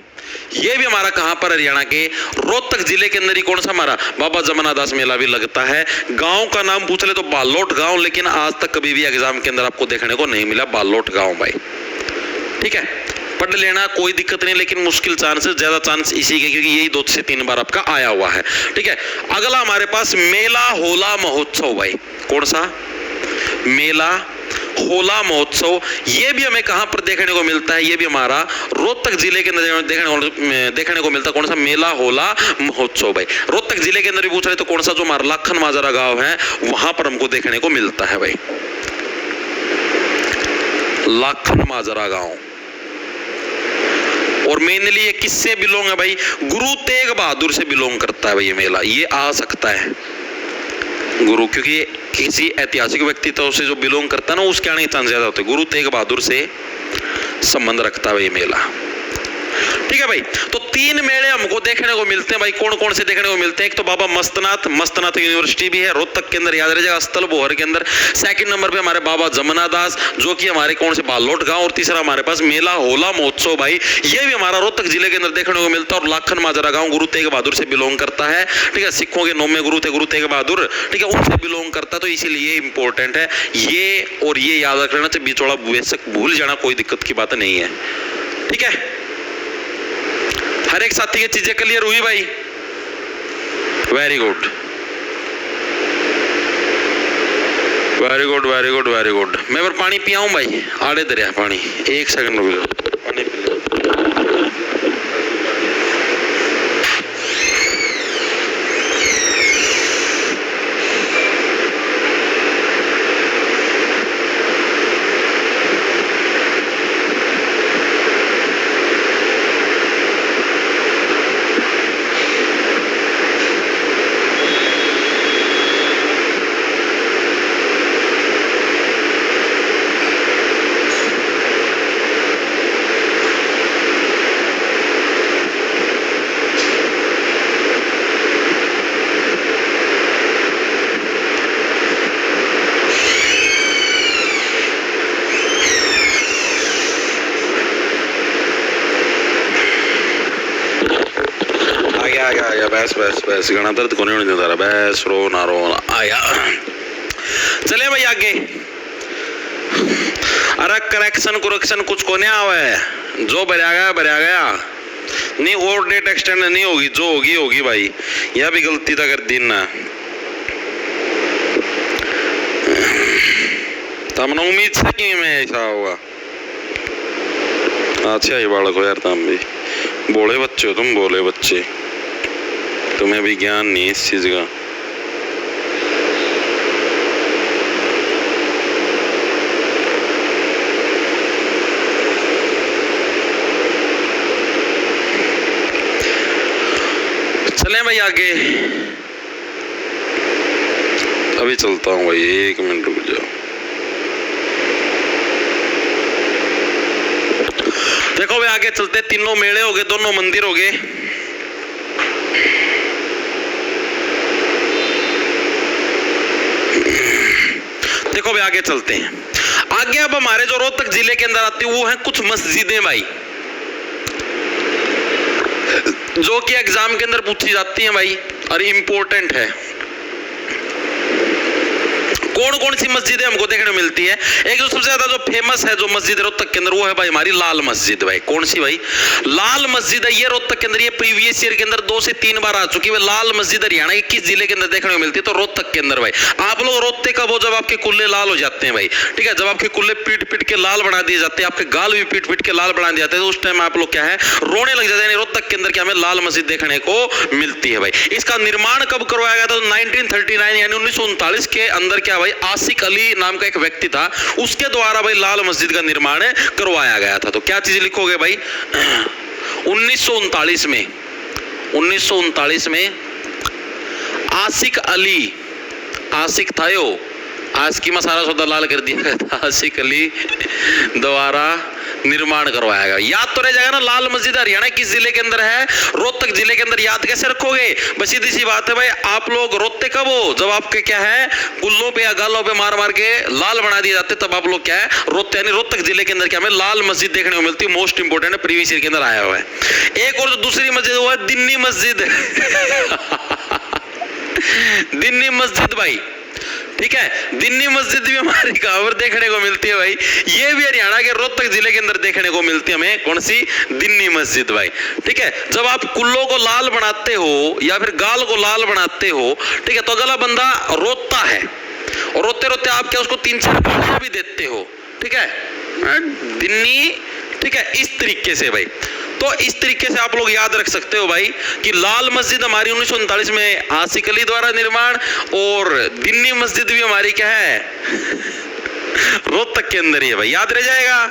ये भी हमारा कहां पर, हरियाणा के रोहतक जिले के अंदर ही कौन सा हमारा बाबा जमना दास मेला भी लगता है। गांव का नाम पूछ ले तो बालोट गांव, लेकिन आज तक कभी भी एग्जाम के अंदर आपको देखने को नहीं मिला बालोट गांव भाई। ठीक है, पढ़ लेना कोई दिक्कत नहीं, लेकिन मुश्किल चांसेस, ज्यादा चांस इसी के क्योंकि यही 2 से 3 बार आपका आया हुआ है। ठीक है, अगला हमारे पास मेला होला महोत्सव भाई, कौन सा मेला होला महोत्सव, ये भी हमें कहां पर देखने को मिलता है, ये भी हमारा रोहतक जिले के अंदर देखने को मिलता है। कौन सा मेला होला महोत्सव भाई, रोहतक जिले के अंदर भी पूछ रहे तो कौन सा, जो हमारा लाखन माजरा गांव है वहां पर हमको देखने को मिलता है भाई, लाखन माजरा गांव। और मेनली ये किससे बिलोंग है भाई, गुरु तेग बहादुर से बिलोंग करता है भाई ये मेला। ये आ सकता है गुरु, क्योंकि किसी ऐतिहासिक व्यक्तित्व से जो बिलोंग करता है ना उसके आने के चांस ज्यादा होते हैं। गुरु तेग बहादुर से संबंध रखता है ये मेला। ठीक है भाई, तो 3 मेले हमको देखने को मिलते हैं भाई। कौन कौन से देखने को मिलते हैं, एक तो बाबा मस्तनाथ यूनिवर्सिटी भी है रोहतक के अंदर, याद रह जाएगा अस्तल बोहर के अंदर। सेकंड नंबर पे हमारे बाबा जमना दास जो कि हमारे कौन से बालोट गांव, और तीसरा हमारे पास मेला होला महोत्सव भाई, ये भी हमारा रोहतक जिले के अंदर देखने को मिलता है। और लाखन माजरा गांव गुरु तेग बहादुर से बिलोंग करता है। ठीक है, सिखों के 9वें गुरु थे गुरु तेग बहादुर, ठीक है, उनसे बिलोंग करता है, तो इसीलिए इंपॉर्टेंट है ये। और ये याद रख लेना, बीच वाला बेशक भूल जाना, कोई दिक्कत की बात नहीं है। ठीक है, हर एक साथी की चीजें क्लियर हुई भाई, very good very good very good very good. मैं पर पानी पियाऊं भाई, आड़े दरिया पानी, 1 सेकंड रुक जाओ, पानी पी लो। बस घना दर्द को नहीं होने दे रहा, बस रो ना आया। चले भाई आगे, अरे करेक्शन कुछ को नहीं आवे, जो भरा गया नहीं, और डेट एक्सटेंड नहीं होगी, जो होगी भाई। यह भी गलती था कर दी ना, तमने उम्मीद से कि मैं ऐसा होगा। अच्छा ही बालक हो यार, तुम भी बोले बच्चे हो, तुम बोले बच्चे, तुम्हें भी ज्ञान नहीं इस चीज का। चलें भाई आगे, अभी चलता हूँ भाई, 1 मिनट रुक जाओ। देखो भाई आगे चलते, तीनों मेले हो गए, दोनों मंदिर हो गए। देखो भाई आगे चलते हैं, आगे अब हमारे जो रोहतक जिले के अंदर आती है वो है कुछ मस्जिदें भाई, जो कि एग्जाम के अंदर पूछी जाती हैं भाई और इंपॉर्टेंट है। कौन कौन सी मस्जिदें हमको देखने को मिलती है, एक जो सबसे ज्यादा जो फेमस है जो मस्जिद रोहतक के अंदर वो है भाई हमारी लाल मस्जिद भाई। कौन सी भाई, लाल मस्जिद है ये रोहतक के अंदर, ये प्रीवियस ईयर के अंदर 2 से 3 बार आ चुकी है। लाल मस्जिद हरियाणा के किस जिले के अंदर देखने को मिलती है, तो रोहतक के अंदर भाई। आप लोग रोते कब हो, जब आपके कुल्ले लाल हो जाते हैं भाई, ठीक है, जब आपके कुल्ले पीट पीट के लाल बना दिए जाते हैं, आपके गाल भी पीट पीट के लाल बना दिए जाते हैं, तो उस टाइम आप लोग क्या है रोने लग जाते हैं। रोहतक के अंदर क्या हमें लाल मस्जिद देखने को मिलती है भाई। इसका निर्माण कब करवाया गया था, 1939 यानी 1939 के अंदर क्या भाई भाई आसिक अली नाम का एक व्यक्ति था, उसके द्वारा भाई लाल मस्जिद का निर्माण करवाया गया था। तो क्या चीज लिखोगे भाई, 1939 में आसिक अली, आसिक था यो, आज की मसाला सौदा लाल कर दिया गया था, आसिक अली द्वारा निर्माण करवाया गया। याद तो रह जाएगा ना, लाल मस्जिद हरियाणा किस जिले के अंदर है, रोहतक जिले के अंदर। याद कैसे रखोगे, बस सीधी सी बात है भाई, आप लोग रोते कब हो, जब आपके क्या है कुल्लों पे या गालों पे मार मार के लाल बना दिए जाते, तब आप लोग क्या है रोते। यानी रोहतक जिले के अंदर क्या हमें लाल मस्जिद देखने को मिलती है, मोस्ट इंपोर्टेंट है, प्रीवियस ईयर के अंदर आया हुआ है। एक और जो दूसरी मस्जिद वो है दिन्नी मस्जिद दिन्नी मस्जिद भाई, ठीक है, दिन्नी मस्जिद भी हमारी कहां पर देखने को मिलती है भाई, ये भी हरियाणा के रोहतक जिले के अंदर देखने को मिलती है हमें। कौन सी, दिन्नी मस्जिद भाई, ठीक है। जब आप कुल्लों को लाल बनाते हो या फिर गाल को लाल बनाते हो, ठीक है, तो अगला बंदा रोता है और रोते रोते आप क्या उसको 3-4 गालियां भी देते हो, ठीक है, दिन्नी, ठीक है, इस तरीके से भाई। तो इस तरीके से आप लोग याद रख सकते हो भाई कि लाल मस्जिद हमारी 1939 में आसिक अली द्वारा निर्माण, और दिन्नी मस्जिद भी हमारी क्या है रोहतक के अंदर ही है भाई। याद रह जाएगा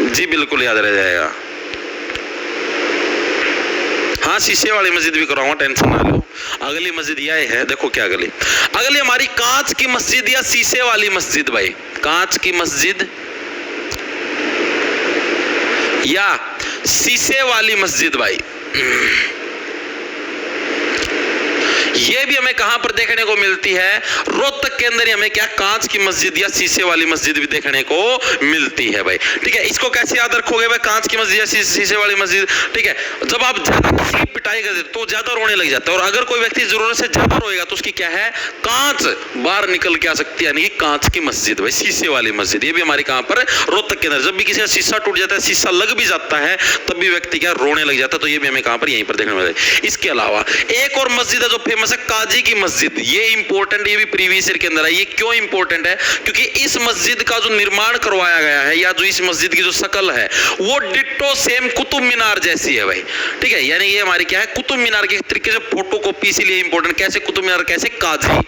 जी, बिल्कुल याद रह जाएगा। हाँ, शीशे वाली मस्जिद भी कराऊंगा, टेंशन ना लो। अगली मस्जिद यह है, देखो क्या अगली हमारी कांच की मस्जिद या शीशे वाली मस्जिद भाई, कांच की मस्जिद या शीशे वाली मस्जिद भाई। ये भी हमें कहां पर देखने को मिलती है, रोहतक के अंदर ही हमें क्या कांच की मस्जिद या शीशे वाली मस्जिद भी देखने को मिलती है भाई, ठीक है। इसको कैसे याद रखोगे भाई, कांच की मस्जिद या शीशे वाली मस्जिद, ठीक है। जब आप ज्यादा किसी पिटाई कर देते तो ज्यादा रोने लग जाता है, और अगर कोई व्यक्ति जरूरत से ज्यादा रोएगा तो उसकी क्या है, कांच बाहर निकल के आ सकती है, यानी कि कांच की मस्जिद भाई, शीशे वाली मस्जिद। ये भी हमारी कहां पर, रोहतक के अंदर। जब भी किसी का शीशा टूट जाता है, शीशा लग भी जाता है, तब भी व्यक्ति क्या रोने लग जाता है, तो ये भी हमें कहां पर, यहीं पर देखने को मिलता है। इसके अलावा एक और मस्जिद है जो फेमस है, काजी की मस्जिद। ये इंपॉर्टेंट, ये भी प्रीवियस ईयर के अंदर है। ये क्यों इंपॉर्टेंट है, क्योंकि इस मस्जिद का जो निर्माण करवाया गया है, या जो इस मस्जिद की जो शक्ल है, वो डिट्टो सेम कुतुब मीनार जैसी है भाई, ठीक है। यानी ये हमारी क्या है, कुतुब मीनार के तरीके से फोटो कॉपी, इसीलिए इंपॉर्टेंट। कैसे कुतुब मीनार, कैसे काजी,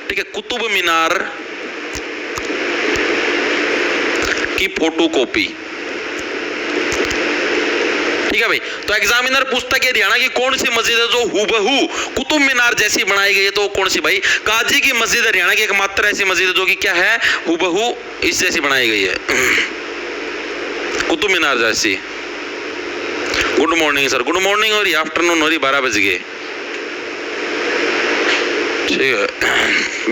ठीक है, कुतुब मीनार की फोटो कॉपी, ठीक है भाई। तो एग्जामिनर पूछता कि हरियाणा की कौन सी मस्जिद है जो हूबहू कुतुब मीनार जैसी बनाई गई है, तो कौन सी भाई, काजी की मस्जिद हरियाणा की एकमात्र ऐसी मस्जिद है जो कि क्या है, हूबहू इस जैसी बनाई गई है, कुतुब मीनार जैसी। Good morning sir, good morning हो रही, आफ्टरनून हो रही, 12 बज गए, ठीक है,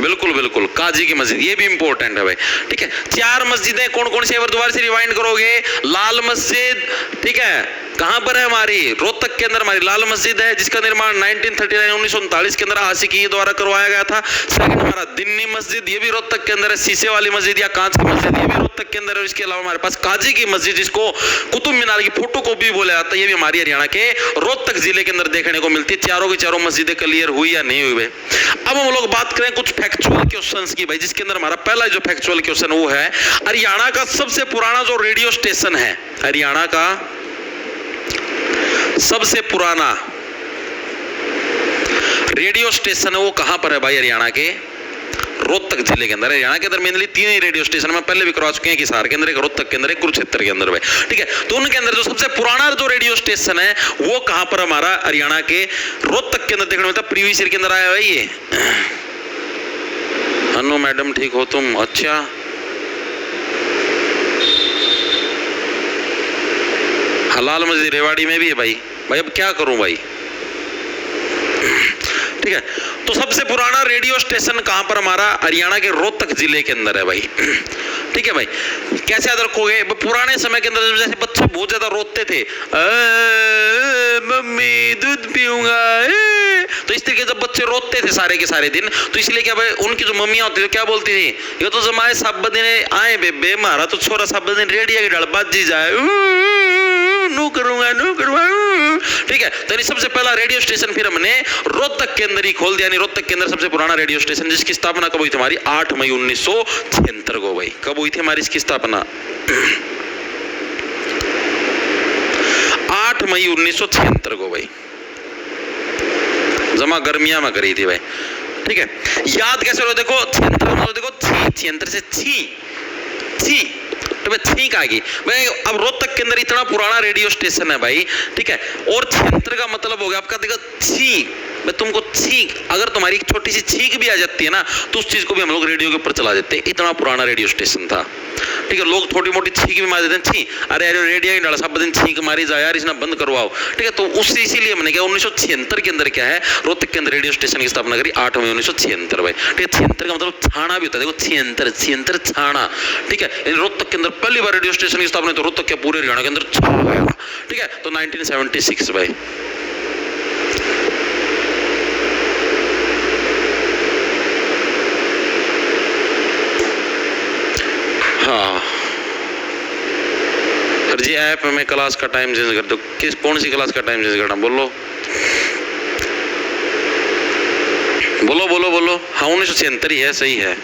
बिल्कुल बिल्कुल, काजी की मस्जिद, ये भी इंपॉर्टेंट है भाई, ठीक है। 4 मस्जिदें कौन कौन सी है, दोबारा से रिवाइंड करोगे। लाल मस्जिद, ठीक है, कहां पर है हमारी, रोहतक के अंदर हमारी लाल मस्जिद है, जिसका निर्माण 1939 के अंदर आसिकी द्वारा करवाया गया था। सेकंड हमारा दिन्नी मस्जिद, ये भी रोहतक के अंदर है। शीशे वाली मस्जिद या कांच की मस्जिद, ये भी रोहतक के अंदर है। इसके अलावा हमारे पास काजी की मस्जिद, जिसको कुतुब मीनार की फोटो कॉपी बोला जाता है, ये भी हमारी हरियाणा के रोहतक जिले के अंदर देखने को मिलती है। चारों की चारों मस्जिदें क्लियर हुई या नहीं हुई भाई। अब हम लोग बात करें कुछ फैक्चुअल क्वेश्चंस की भाई, जिसके अंदर हमारा पहला जो फैक्चुअल क्वेश्चन वो है, हरियाणा का सबसे पुराना जो रेडियो स्टेशन है, हरियाणा का सबसे पुराना रेडियो स्टेशन है, वो कहां पर है भाई, हरियाणा के रोहतक जिले के अंदर। हरियाणा के अंदर मेनली 3 ही रेडियो स्टेशन मैं पहले भी करवा चुके हैं, हिसार के अंदर, एक रोहतक के अंदर, एक कुरुक्षेत्र के अंदर भाई, ठीक है। तो उनके अंदर जो सबसे पुराना जो रेडियो स्टेशन है वो कहां पर, हमारा हरियाणा के रोहतक के अंदर देखने को मिलता है। प्रीवियस ईयर के अंदर आया भाई ये। अनु मैडम ठीक हो तुम, अच्छा हलाल मस्जिद रेवाड़ी में भी है भाई। भाई अब क्या करूं भाई, ठीक है। तो सबसे पुराना रेडियो स्टेशन कहां पर, हमारा हरियाणा के रोहतक जिले के अंदर है भाई, ठीक है भाई। कैसे याद रखोगे, पुराने समय के अंदर जैसे बच्चे बहुत ज्यादा रोते थे, मम्मी दूध पीऊंगा, तो इस तरीके जब बच्चे रोते थे सारे के सारे दिन, तो इसलिए क्या भाई, उनकी जो मम्मियां होती थी क्या बोलती थी, ये तो जमाए सब दिन आए बेबे, मारा तो छोरा सब दिन रेडियो की डल बाजी जाए, नू करूंगा, ठीक है। तो सबसे पहला रेडियो स्टेशन फिर हमने रोहतक के अंदर ही खोल दिया, रोहतक के अंदर सबसे पुराना रेडियो स्टेशन, जिसकी स्थापना कब हुई थी हमारी, 8 मई 1976 को भाई। कब हुई थी हमारी इसकी स्थापना, 8 मई 1976 को भाई, जमा गर्मिया में करी थी भाई, ठीक है। याद कैसे हो, देखो 76 तो देखो छी, छियंतर से छी छी, तो भाई छींक आ गई भाई। अब रोहतक के अंदर इतना पुराना रेडियो स्टेशन है भाई, ठीक है, और छियंतर का मतलब हो गया आपका देखो छी, मैं तुमको छींक, अगर तुम्हारी एक छोटी सी छींक भी आ जाती है ना तो उस चीज को भी हम लोग रेडियो के ऊपर चला देते हैं, इतना पुराना रेडियो स्टेशन था, ठीक है। लोग छोटी मोटी छींक भी मार देते हैं, छी अरे अरे रेडियो ही डाला सब दिन छींक मारी जा यार, इसना बंद करवाओ, ठीक है। तो उस इसीलिए मैंने कहा 1976 के अंदर क्या है, रोहतक के अंदर रेडियो स्टेशन की स्थापना करी 8 मई 1976 भाई, ठीक है। छियंतर का मतलब छाना भी होता है, देखो छियंतर छियंतर छाना, ठीक है। रोहतक के अंदर पहली बार रेडियो स्टेशन की स्थापना तो रोहतक के पूरे हरियाणा के अंदर छा गया, ठीक है। तो 1976 भाई। हाँ सर जी, ऐप में क्लास का टाइम चेंज कर दो, किस कौन सी क्लास का टाइम चेंज करना, बोलो बोलो बोलो बोलो। हाँ 1976 ही है, सही है,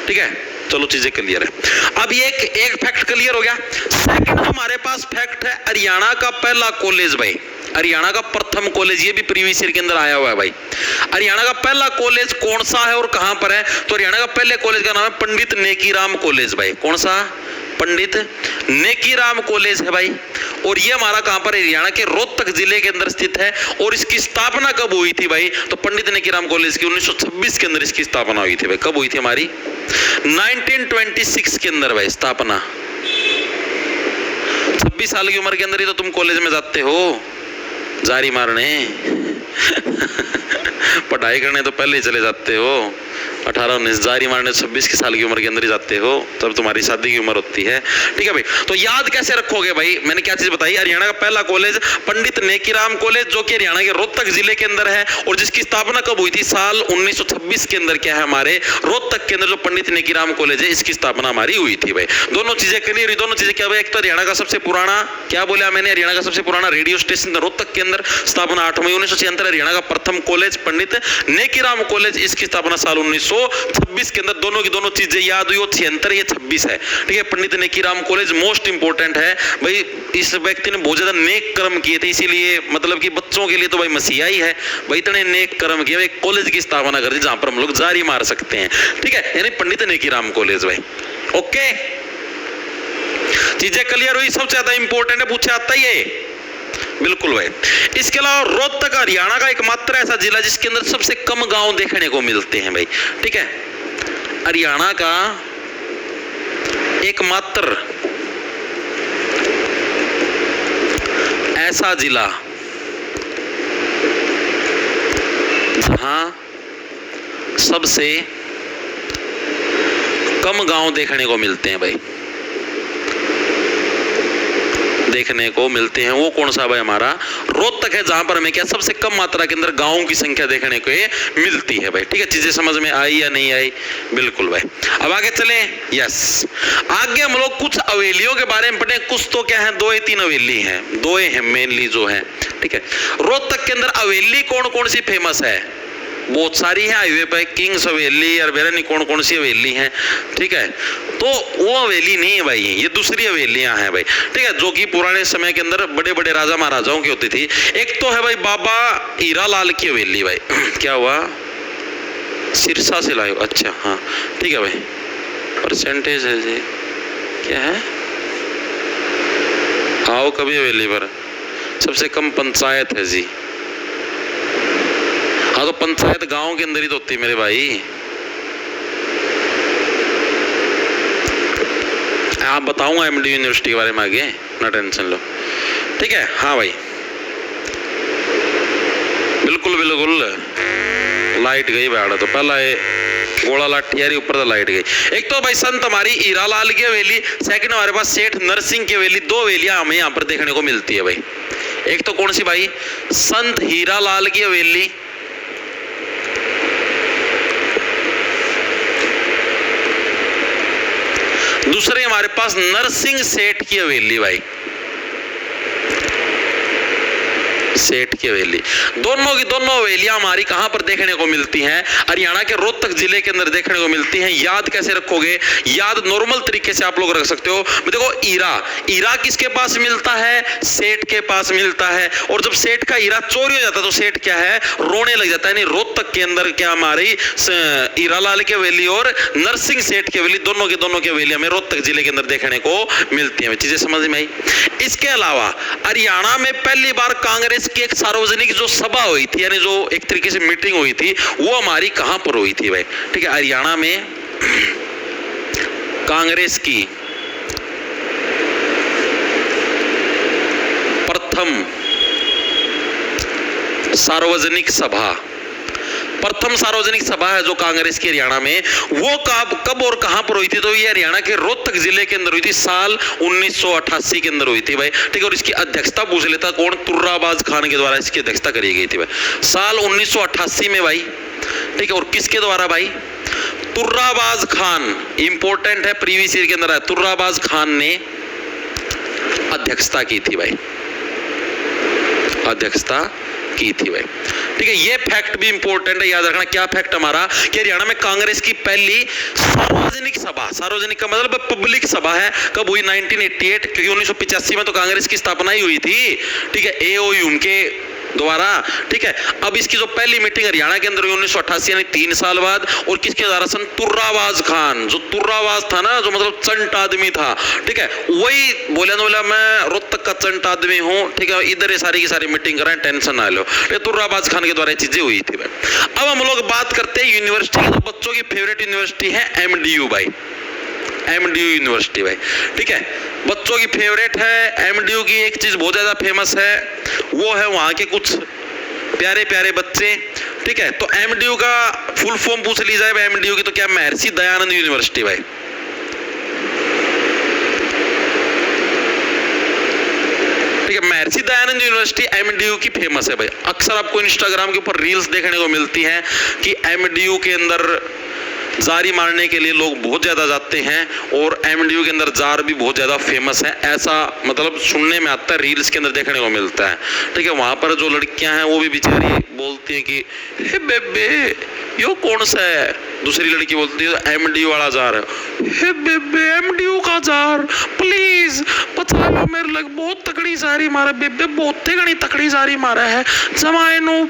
ठीक है। चलो चीजें क्लियर है। अब ये एक फैक्ट क्लियर हो गया। सेकंड हमारे पास फैक्ट है हरियाणा का पहला कॉलेज भाई, हरियाणा का प्रथम कॉलेज, ये भी प्रीवियस ईयर के अंदर आया हुआ है भाई। हरियाणा का पहला कॉलेज कौन सा है और कहां पर है, तो हरियाणा का पहले कॉलेज का नाम है पंडित नेकीराम कॉलेज भाई। कौन सा, पंडित नेकीराम कॉलेज है भाई। और ये हमारा कहां पर, हरियाणा के रोहतक जिले के अंदर स्थित है। और इसकी स्थापना कब हुई थी भाई, तो पंडित नेकीराम कॉलेज की 1926 के अंदर इसकी स्थापना हुई थी भाई। कब हुई थी हमारी, 1926 के अंदर भाई स्थापना। 26 साल की उम्र के अंदर ही तो तुम कॉलेज में जाते हो जारी मारने पढ़ाई करने तो पहले ही चले जाते हो, 18-19 जारी मारने 26 की साल की उम्र के अंदर ही जाते हो, तब तुम्हारी शादी की उम्र होती है, ठीक है भाई। तो याद कैसे रखोगे भाई, मैंने क्या चीज बताई, हरियाणा का पहला कॉलेज पंडित नेकीराम कॉलेज, जो कि हरियाणा के रोहतक जिले के अंदर है और जिसकी स्थापना कब हुई थी, साल 1926 के अंदर क्या है हमारे रोहतक के अंदर जो पंडित नेकीराम कॉलेज है इसकी स्थापना हमारी हुई थी भाई। दोनों चीजें क्लियर, दोनों चीजें क्या भाई, एक तो हरियाणा का सबसे पुराना, क्या बोला मैंने, हरियाणा का सबसे पुराना रेडियो स्टेशन रोहतक के अंदर, स्थापना 8 मई 1976, हरियाणा का प्रथम कॉलेज पंडित नेकीराम कॉलेज, इसकी स्थापना साल 1926 के अंदर। दोनों की दोनों चीजें याद हुई, 76 ये 26 है, ठीक है। पंडित नेकीराम कॉलेज मोस्ट इंपोर्टेंट है भाई, इस व्यक्ति ने बहुत ज्यादा नेक कर्म किए थे, इसीलिए मतलब कि बच्चों के लिए तो भाई मसीहा ही है भाई, इतने नेक कर्म किए भाई, कॉलेज की स्थापना कर दी जहां पर हम लोग जारी मार सकते हैं, ठीक है, यानी पंडित नेकीराम कॉलेज भाई। ओके, चीजें क्लियर हुई, सबसे ज्यादा इंपॉर्टेंट है, पूछा आता ही है बिल्कुल भाई। इसके अलावा रोहतक हरियाणा का एकमात्र ऐसा जिला जिसके अंदर सबसे कम गांव देखने को मिलते हैं भाई, ठीक है। हरियाणा का एकमात्र ऐसा जिला जहां सबसे कम गांव देखने को मिलते हैं भाई, देखने को मिलते हैं, वो कौन सा भाई, हमारा रोहतक है, जहां पर हमें क्या सबसे कम मात्रा के अंदर गांवों की संख्या देखने को मिलती है भाई, ठीक है। चीजें समझ में आई या नहीं आई, बिल्कुल भाई। अब आगे चले, यस, आगे हम लोग कुछ हवेलियों के बारे में पढ़े, कुछ तो क्या है, 2-3 हवेली हैं, 2 हैं मेनली जो है, ठीक है। रोहतक के अंदर हवेली कौन कौन सी फेमस है, बहुत सारी है हाईवे पे, किंग्स हवेली और बेरनी कौन कौन सी हवेली है, ठीक है। तो वो हवेली नहीं है भाई, ये दूसरी हवेलियां हैं भाई, ठीक है, जो कि पुराने समय के अंदर बड़े बड़े राजा महाराजाओं की होती थी। एक तो है भाई बाबा हीरा लाल की हवेली भाई क्या हुआ, सिरसा से लाए, अच्छा हाँ ठीक है भाई, परसेंटेज है जी क्या है, आओ कभी हवेली पर सबसे कम पंचायत है जी, हाँ तो पंचायत गांव के अंदर ही तो होती है मेरे भाई, आप बताऊंगा एमडी यूनिवर्सिटी के बारे में आगे, ना टेंशन लो, ठीक है। हाँ भाई बिल्कुल बिल्कुल, लाइट गई बैठ, तो पहला ये गोला लाठी यारी ऊपर तो लाइट गई। एक तो भाई संत हमारी हीरा लाल की हवेली, सेकंड हमारे पास सेठ नरसिंह की हवेली, 2 हवेलियां हमें यहाँ पर देखने को मिलती है भाई। एक तो कौन सी भाई, संत हीरा लाल की हवेली, दूसरे हमारे पास नरसिंह सेठ की हवेली भाई, सेठ की हवेली। दोनों की दोनों हवेलियां हमारी कहां पर देखने को मिलती हैं? हरियाणा के रोहतक जिले के अंदर देखने को मिलती हैं। याद कैसे रखोगे? याद नॉर्मल तरीके से आप लोग रख सकते हो। देखो हीरा किसके पास मिलता है? सेठ के पास मिलता है। और जब सेठ का हीरा चोरी हो जाता है तो सेठ क्या है? रोने लग जाता है। यानी रोहतक के अंदर क्या हमारी हीरालाल की हवेली और नरसिंह सेठ की हवेली दोनों की हवेली हमें रोहतक जिले के अंदर देखने को मिलती है। चीजें समझ में आई? इसके अलावा हरियाणा में पहली बार कांग्रेस की एक सार्वजनिक जो सभा हुई थी, यानी जो एक तरीके से मीटिंग हुई थी, वो हमारी कहां पर हुई थी भाई? ठीक है, हरियाणा में कांग्रेस की प्रथम सार्वजनिक सभा है जो कांग्रेस की हरियाणा में, वो कब और कहां पर हुई थी? तो ये हरियाणा के रोहतक जिले के अंदर हुई थी, साल 1988 के अंदर हुई थी भाई। ठीक है, और इसकी अध्यक्षता पूछ लेता कौन? तुर्राबाज खान के द्वारा इसकी अध्यक्षता करी गई थी भाई, साल 1988 में भाई। ठीक है, और किसके द्वारा भाई? तुर्राबाज खान, इंपॉर्टेंट है, प्रीवियस ईयर के अंदर है। तुर्राबाज खान ने अध्यक्षता की थी भाई, अध्यक्षता की थी भाई। ठीक है, ये फैक्ट भी इंपॉर्टेंट है, याद रखना। क्या फैक्ट हमारा? कि हरियाणा में कांग्रेस की पहली सार्वजनिक सभा, सार्वजनिक का मतलब पब्लिक सभा है, कब हुई? 1988, क्योंकि 1985 में तो कांग्रेस की स्थापना ही हुई थी। ठीक है, एओयू के द्वारा। ठीक है, अब इसकी जो पहली मीटिंग हरियाणा के अंदर हुई 1988 यानी 3 साल बाद, और किसके द्वारा? सन तुर्राबाज खान, जो तुर्राबाज था ना, जो मतलब चंट आदमी था। ठीक है, वही बोला मैं रोहतक का चंट आदमी हूं। ठीक है, इधर ये सारी की सारी मीटिंग कराएं, टेंशन ना लो। तुर्राबाज खान के द्वारा ये चीजें हुई थी भाई। अब हम लोग बात करते हैं यूनिवर्सिटी की। तो बच्चों की फेवरेट यूनिवर्सिटी है एमडीयू भाई, एमडीयू यूनिवर्सिटी भाई। ठीक है, बच्चों की फेवरेट है एमडीयू की। एक चीज बहुत ज्यादा फेमस है, वो है वहां के कुछ प्यारे प्यारे बच्चे। ठीक है, तो एमडीयू का फुल फॉर्म पूछ ली जाए एमडीयू की, तो क्या? महर्षि दयानंद यूनिवर्सिटी भाई। ठीक है, महर्षि दयानंद यूनिवर्सिटी एमडीयू की फेमस है भाई। अक्सर आपको इंस्टाग्राम के ऊपर रील्स देखने को मिलती हैं कि एमडीयू के अंदर जारी मारने के लिए लोग बहुत ज्यादा जाते हैं, और एमडीयू के अंदर जार भी बहुत ज्यादा फेमस है, ऐसा मतलब सुनने में आता है, रील्स के अंदर देखने को मिलता है। ठीक है, वहां पर जो लड़कियां हैं वो भी बेचारी बोलती हैं कि हे बेबे यो कौन सा है? दूसरी लड़की बोलती है एमडीयू वाला जार है। हे बेबे एमडीयू का जार प्लीज बता लो मेरे लग, बहुत तकड़ी जारी मारा बेबे, बहुत घनी तकड़ी जारी मारा है जमाए नो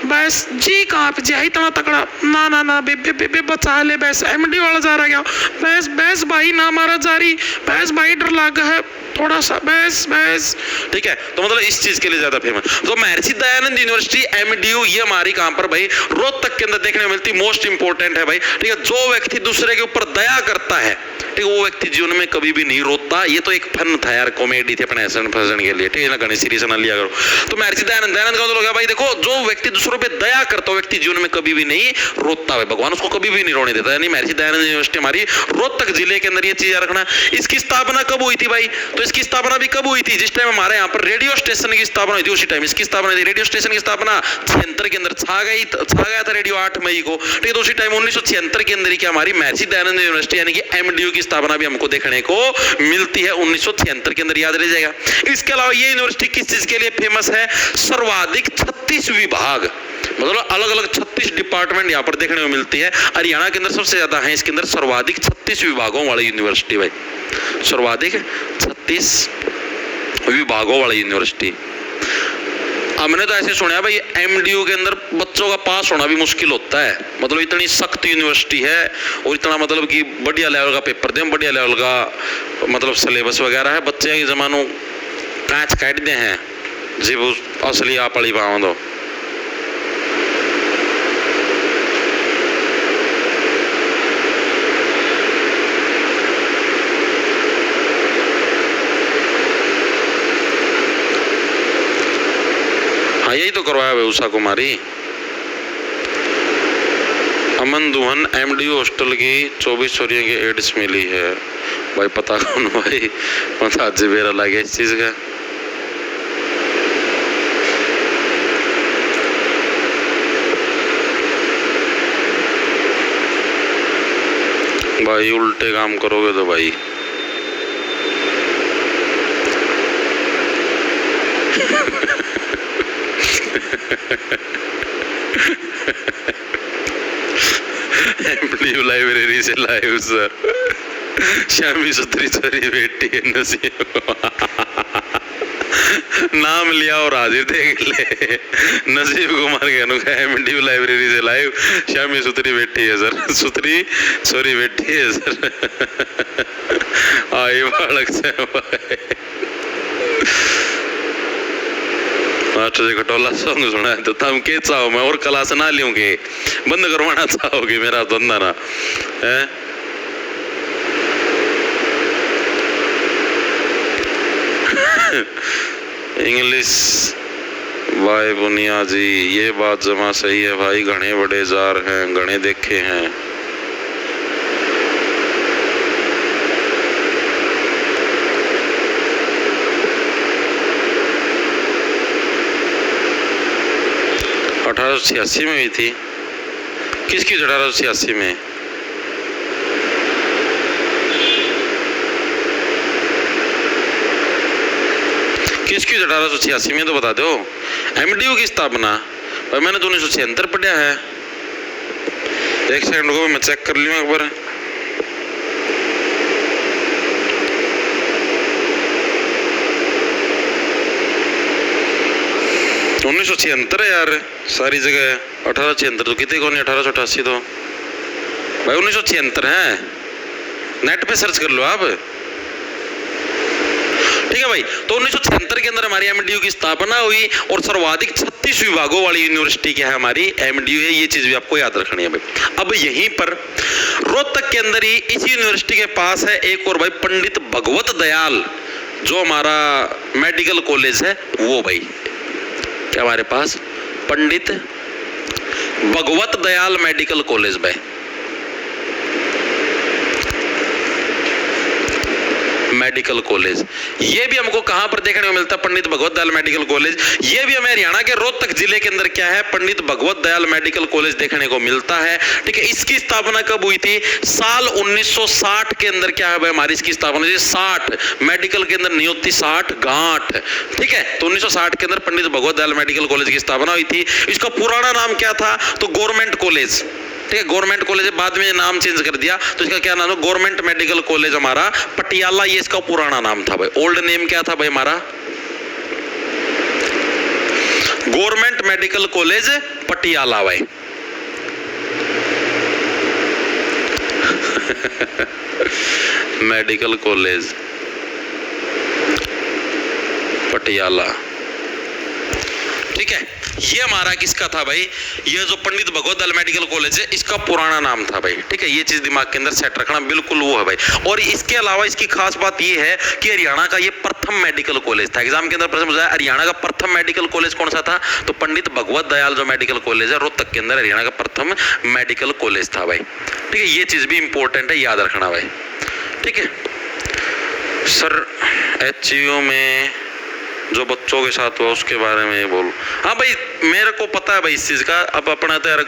बस जी। कहाँ पे जी? इतना तकड़ा ना ना ना बेबे बेबे बचा ले, बस एमडी वाला जा रहा गया, बस बस भाई ना मारा जारी, बस भाई डर लगा है थोड़ा सा, बस बस। ठीक है, तो मतलब इस चीज के लिए ज्यादा फेमस। तो महर्षि दयानंद यूनिवर्सिटी एमडीयू ये हमारी कहां पर भाई? रोहतक के अंदर देखने को मिलती। मोस्ट इंपोर्टेंट है भाई। ठीक है, जो व्यक्ति दूसरे के ऊपर दया करता है, ठीक है, वो व्यक्ति जीवन में कभी भी नहीं रोता। ये तो एक फन था यार, कॉमेडी थी अपने हंसने फंसने के लिए। ठीक है ना, गणेश सीरीज ना लिया करो। तो महर्षि दयानंद का मतलब हो गया भाई, देखो जो व्यक्ति दूसरों पे दया करता है व्यक्ति जीवन में कभी भी नहीं रोता है, भगवान उसको कभी भी नहीं रोने देता। यानी महर्षि दयानंद यूनिवर्सिटी हमारी रोहतक जिले के अंदर, ये चीज रखना। इसकी स्थापना कब हुई थी भाई? तो इसकी स्थापना भी कब हुई थी? जिस टाइम हमारे यहाँ पर रेडियो स्टेशन की स्थापना हुई थी, उसी टाइम इसकी स्थापना हुई थी। रेडियो स्टेशन की स्थापना 76 के अंदर छा गया था रेडियो 8 मई को। ठीक है, तो उसी टाइम 1976 के अंदर क्या हमारी महर्षि दयानंद यूनिवर्सिटी यानी कि एमडीयू की स्थापना भी हमको देखने को मिलती है 1976 के अंदर, याद रह जाएगा। इसके अलावा ये यूनिवर्सिटी किस चीज के लिए फेमस है? सर्वाधिक 36 विभाग, मतलब अलग अलग 36 डिपार्टमेंट यहाँ पर देखने को मिलती है। हरियाणा के अंदर सबसे ज्यादा है इसके अंदर, सर्वाधिक 36 विभागों वाली यूनिवर्सिटी भाई, सर्वाधिक 36 विभागों वाली यूनिवर्सिटी। हमने तो ऐसे सुना भाई एमडीयू के अंदर बच्चों का पास होना भी मुश्किल होता है, मतलब इतनी सख्त यूनिवर्सिटी है, और इतना मतलब कि बढ़िया लेवल का पेपर दें, बढ़िया लेवल का मतलब सिलेबस वगैरह है। बच्चे के जमानों कांच काट दे हैं जी, वो असली आप पड़ी पाओ दो। हाँ, यही तो करवाया भाई उषा कुमारी। अमन दुहन एमडीयू हॉस्टल की 24 चोरियों की एड्स मिली है भाई, पता कौन भाई? मतलब आज मेरा लगे इस चीज का। भाई उल्टे काम करोगे तो भाई एमडीयू लाइब्रेरी से लाइव सर। श्यामी सुत्री चोरी बेटी है नसीब। नाम लिया और हाजिर देख ले। नसीब कुमार के एमडीयू लाइब्रेरी से लाइव। श्यामी सुत्री बेटी है सर। सुत्री सॉरी बेटी है सर। आई बालक से मास्टर जी खटोला सॉन्ग सुना है तो तुम के चाहो मैं और क्लास ना लूंगे, बंद करवाना चाहोगे मेरा धंधा ना है। इंग्लिश भाई बुनिया जी ये बात जमा सही है भाई, घने बड़े जार हैं, घने देखे हैं। $1886 में हुई थी। किसकी 1886 में? किसकी 1886 में तो बता दो। एमडीयू की स्थापना भाई मैंने तो 1976 पढ़ा है। एक सेकंड को मैं चेक कर लूँ एक बार। तो 1976 है यार सारी जगह। 1876 तो कितने को नहीं, 1888 तो भाई 1976 है। नेट पे सर्च कर लो आप, ठीक है भाई। तो 1976 के अंदर हमारी एमडीयू की स्थापना हुई और सर्वाधिक 36 विभागों वाली यूनिवर्सिटी क्या है हमारी एमडीयू है। ये चीज भी आपको याद रखनी है भाई। अब यहीं पर रोहतक के अंदर ही इसी यूनिवर्सिटी के पास है एक और भाई पंडित भगवत दयाल, जो हमारा मेडिकल कॉलेज है वो भाई क्या हमारे पास पंडित भगवत दयाल मेडिकल कॉलेज भाई। मेडिकल कॉलेज ये भी हमको कहां पर देखने को मिलता है? Pandit Bhagwat Dayal medical college. ये भी हमें हरियाणा के रोहतक जिले के अंदर क्या है पंडित भगवत दयाल मेडिकल कॉलेज देखने को मिलता है, ठीक है। इसकी स्थापना कब हुई थी? साल 1960 के अंदर क्या है भाई हमारी इसकी स्थापना हुई। 60 मेडिकल के अंदर नहीं होती 60 गांठ, ठीक है। तो 1960 के अंदर पंडित भगवत दयाल मेडिकल कॉलेज की स्थापना हुई थी। इसका पुराना नाम क्या था? तो गवर्नमेंट कॉलेज, ठीक है। गवर्नमेंट कॉलेज बाद में नाम चेंज कर दिया तो इसका क्या नाम है? गवर्नमेंट मेडिकल कॉलेज हमारा पटियाला, ये इसका पुराना नाम था भाई। ओल्ड नेम क्या था भाई हमारा? गवर्नमेंट मेडिकल कॉलेज पटियाला भाई। मेडिकल कॉलेज पटियाला, ठीक है। ये हमारा किसका था भाई? ये जो पंडित भगवत दयाल मेडिकल कॉलेज है इसका पुराना नाम था भाई, ठीक है। ये चीज दिमाग के अंदर सेट रखना बिल्कुल वो है भाई। और इसके अलावा इसकी खास बात ये है कि हरियाणा का ये प्रथम मेडिकल कॉलेज था। एग्जाम के अंदर प्रश्न पूछा है हरियाणा का प्रथम मेडिकल कॉलेज कौन सा था? तो पंडित भगवत दयाल जो मेडिकल कॉलेज है रोहतक के अंदर हरियाणा का प्रथम मेडिकल कॉलेज था भाई, ठीक है। ये चीज भी इंपॉर्टेंट है, याद रखना भाई, ठीक है। सर HU में जो बच्चों के साथ हुआ उसके बारे में बोल। हाँ भाई मेरे को पता है भाई इस चीज का। अब अपना तो यार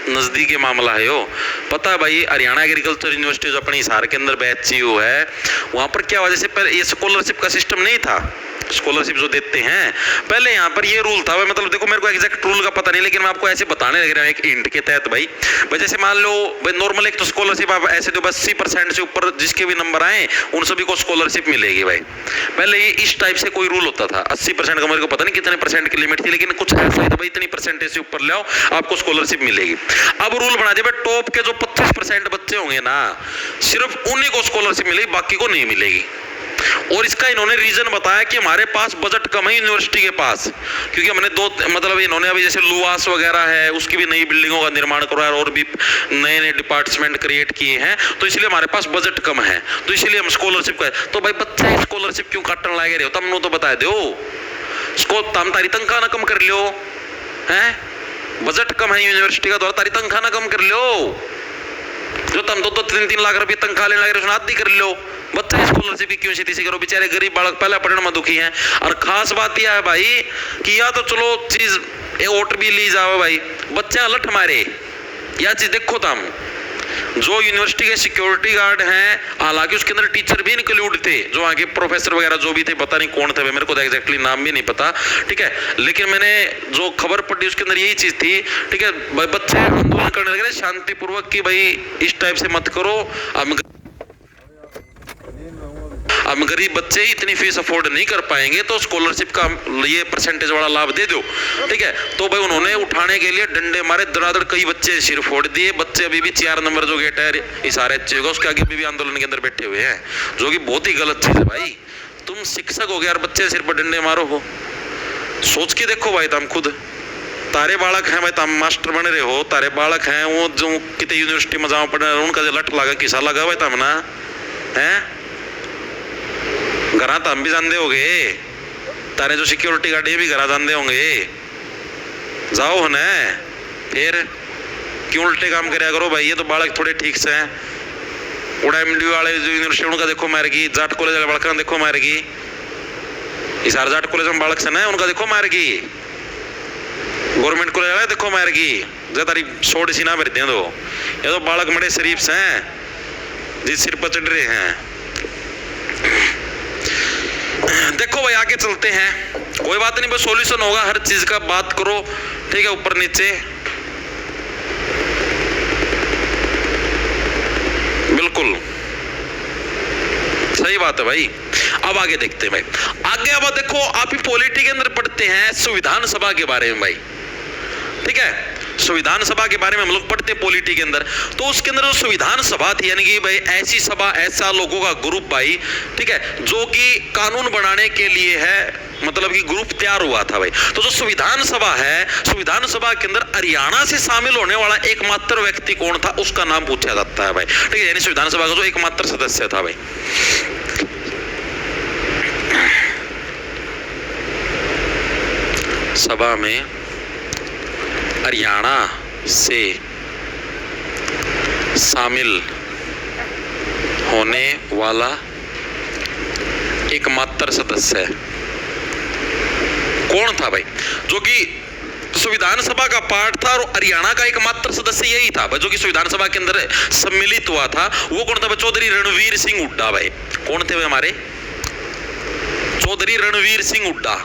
नजदीकी मामला है यो, पता है भाई। हरियाणा एग्रीकल्चर यूनिवर्सिटी जो अपनी हिसार के अंदर HU है वहां पर क्या वजह से पहले ये स्कॉलरशिप का सिस्टम नहीं था। स्कॉलरशिप जो देते हैं पहले यहाँ पर ये रूल था भाई, मतलब देखो मेरे को एग्जैक्ट रूल का पता नहीं लेकिन मैं आपको ऐसे बताने लग रहा हूँ एक इंट के तहत भाई। जैसे मान लो भाई नॉर्मल एक तो स्कॉलरशिप आप ऐसे दो 80% से ऊपर जिसके भी नंबर आए उन सभी को स्कॉलरशिप मिलेगी भाई। पहले ये इस टाइप से कोई रूल होता था। 80% का मेरे को पता नहीं कितने परसेंट की लिमिट थी लेकिन कुछ ऐसा था भाई इतनी परसेंटेज से ऊपर ले आओ आपको स्कॉलरशिप मिलेगी। अब रूल बना दिया भाई टॉप के जो 25% बच्चे होंगे ना सिर्फ उन्हीं को स्कॉलरशिप मिलेगी, बाकी को नहीं मिलेगी। और इसका इन्होंने रीजन बताया कि हमारे पास बजट कम है यूनिवर्सिटी के पास, क्योंकि हमने दो मतलब इन्होंने अभी जैसे लुआस वगैरह है उसकी भी नई बिल्डिंगों का निर्माण करवाया और भी नए नए डिपार्टमेंट क्रिएट किए हैं, तो इसलिए हमारे पास बजट कम है तो इसलिए हम स्कॉलरशिप का। तो भाई बच्चे स्कॉलरशिप क्यों काटने लगे रहे हो? तमनो तो बता दो तम तारी तनख्वाह ना कम कर लो है, बजट कम है यूनिवर्सिटी का तो तारी तनख्वाह ना कम कर लो। जो तुम 2-3 लाख रुपए तनख्वाह लेने लगे सुना आदि कर लो। बच्चे स्कॉलरशिप की क्यों सीधी करो? बेचारे गरीब बालक पहले पढ़ने में दुखी हैं। और खास बात यह है भाई कि या तो चलो चीज वोट भी ली जाओ भाई, बच्चे अलट मारे या चीज देखो तुम जो यूनिवर्सिटी के सिक्योरिटी गार्ड हैं, हालांकि उसके अंदर टीचर भी इंक्लूड थे, जो आगे प्रोफेसर वगैरह जो भी थे, पता नहीं कौन थे, मेरे को तो एग्जैक्टली नाम भी नहीं पता, ठीक है, लेकिन मैंने जो खबर पढ़ी उसके अंदर यही चीज थी, ठीक है, बच्चे आंदोलन करने लगे शांतिपूर्वक कि भाई इस टाइप से मत करो, हम गरीब बच्चे इतनी फीस अफोर्ड नहीं कर पाएंगे तो स्कॉलरशिप का ये परसेंटेज वाला लाभ दे दो, ठीक है। तो भाई उन्होंने उठाने के लिए डंडे मारे, धड़ाधड़ कई बच्चे सिर फोड़ दिए। बच्चे अभी भी 4 नंबर जो गेट है इशारे अच्छे होगा उसके आगे भी आंदोलन के अंदर बैठे हुए हैं, जो कि बहुत ही गलत चीज है भाई। तुम शिक्षक हो गए यार, बच्चे सिर पर डंडे मारो हो, सोच के देखो भाई। तुम खुद तारे बालक हैं भाई, तुम मास्टर बन रहे हो, तारे बालक हैं वो जो कितने यूनिवर्सिटी में जाओ पढ़ने, उनका जो लट लगा किसा लगा भाई तुम ना है घरा तो हम भी जानते होंगे, तारे जो सिक्योरिटी गार्ड ये भी घरा जानते होंगे, जाओ न फिर क्यों उल्टे काम कराया करो भाई। ये तो बालक थोड़े ठीक से हैं, उड़ा एमडी वाले जो यूनिवर्सिटी उनका देखो मारेगी, जाट कॉलेज वाले बालक देखो मारेगी, इस जाट कॉलेज में बालक से ना उनका देखो मारेगी, गवर्नमेंट कॉलेज वाले देखो मारेगी, जो तारी छोड़ सी ना भरते हैं। तो ये तो बालक बड़े शरीफ से हैं जिस सिर पर चढ़ रहे हैं। देखो भाई आगे चलते हैं, कोई बात नहीं, बस सॉल्यूशन होगा हर चीज का, बात करो, ठीक है, ऊपर नीचे बिल्कुल सही बात है भाई। अब आगे देखते हैं भाई, आगे अब देखो आप ही पॉलिटी के अंदर पढ़ते हैं संविधान सभा के बारे में भाई, ठीक है, संविधान सभा के बारे में हम लोग पढ़ते हैं पॉलिटी के अंदर। तो उसके अंदर जो संविधान सभा थी, यानी कि भाई ऐसी सभा, ऐसा लोगों का ग्रुप भाई, ठीक है, जो कि कानून बनाने के लिए है, मतलब कि ग्रुप तैयार हुआ था भाई। तो जो संविधान सभा है, संविधान सभा के अंदर हरियाणा से शामिल होने वाला एकमात्र व्यक्ति कौन था, उसका नाम पूछा जाता है भाई, ठीक है, यानी संविधान सभा का जो एकमात्र सदस्य था भाई। सभा में हरियाणा से शामिल होने वाला एकमात्र सदस्य कौन था भाई, जो कि संविधान सभा का पार्ट था और हरियाणा का एकमात्र सदस्य यही था भाई, जो कि संविधान सभा के अंदर सम्मिलित हुआ था। वो कौन था भाई? चौधरी रणवीर सिंह हुड्डा भाई। कौन थे भाई हमारे? चौधरी रणवीर सिंह हुड्डा।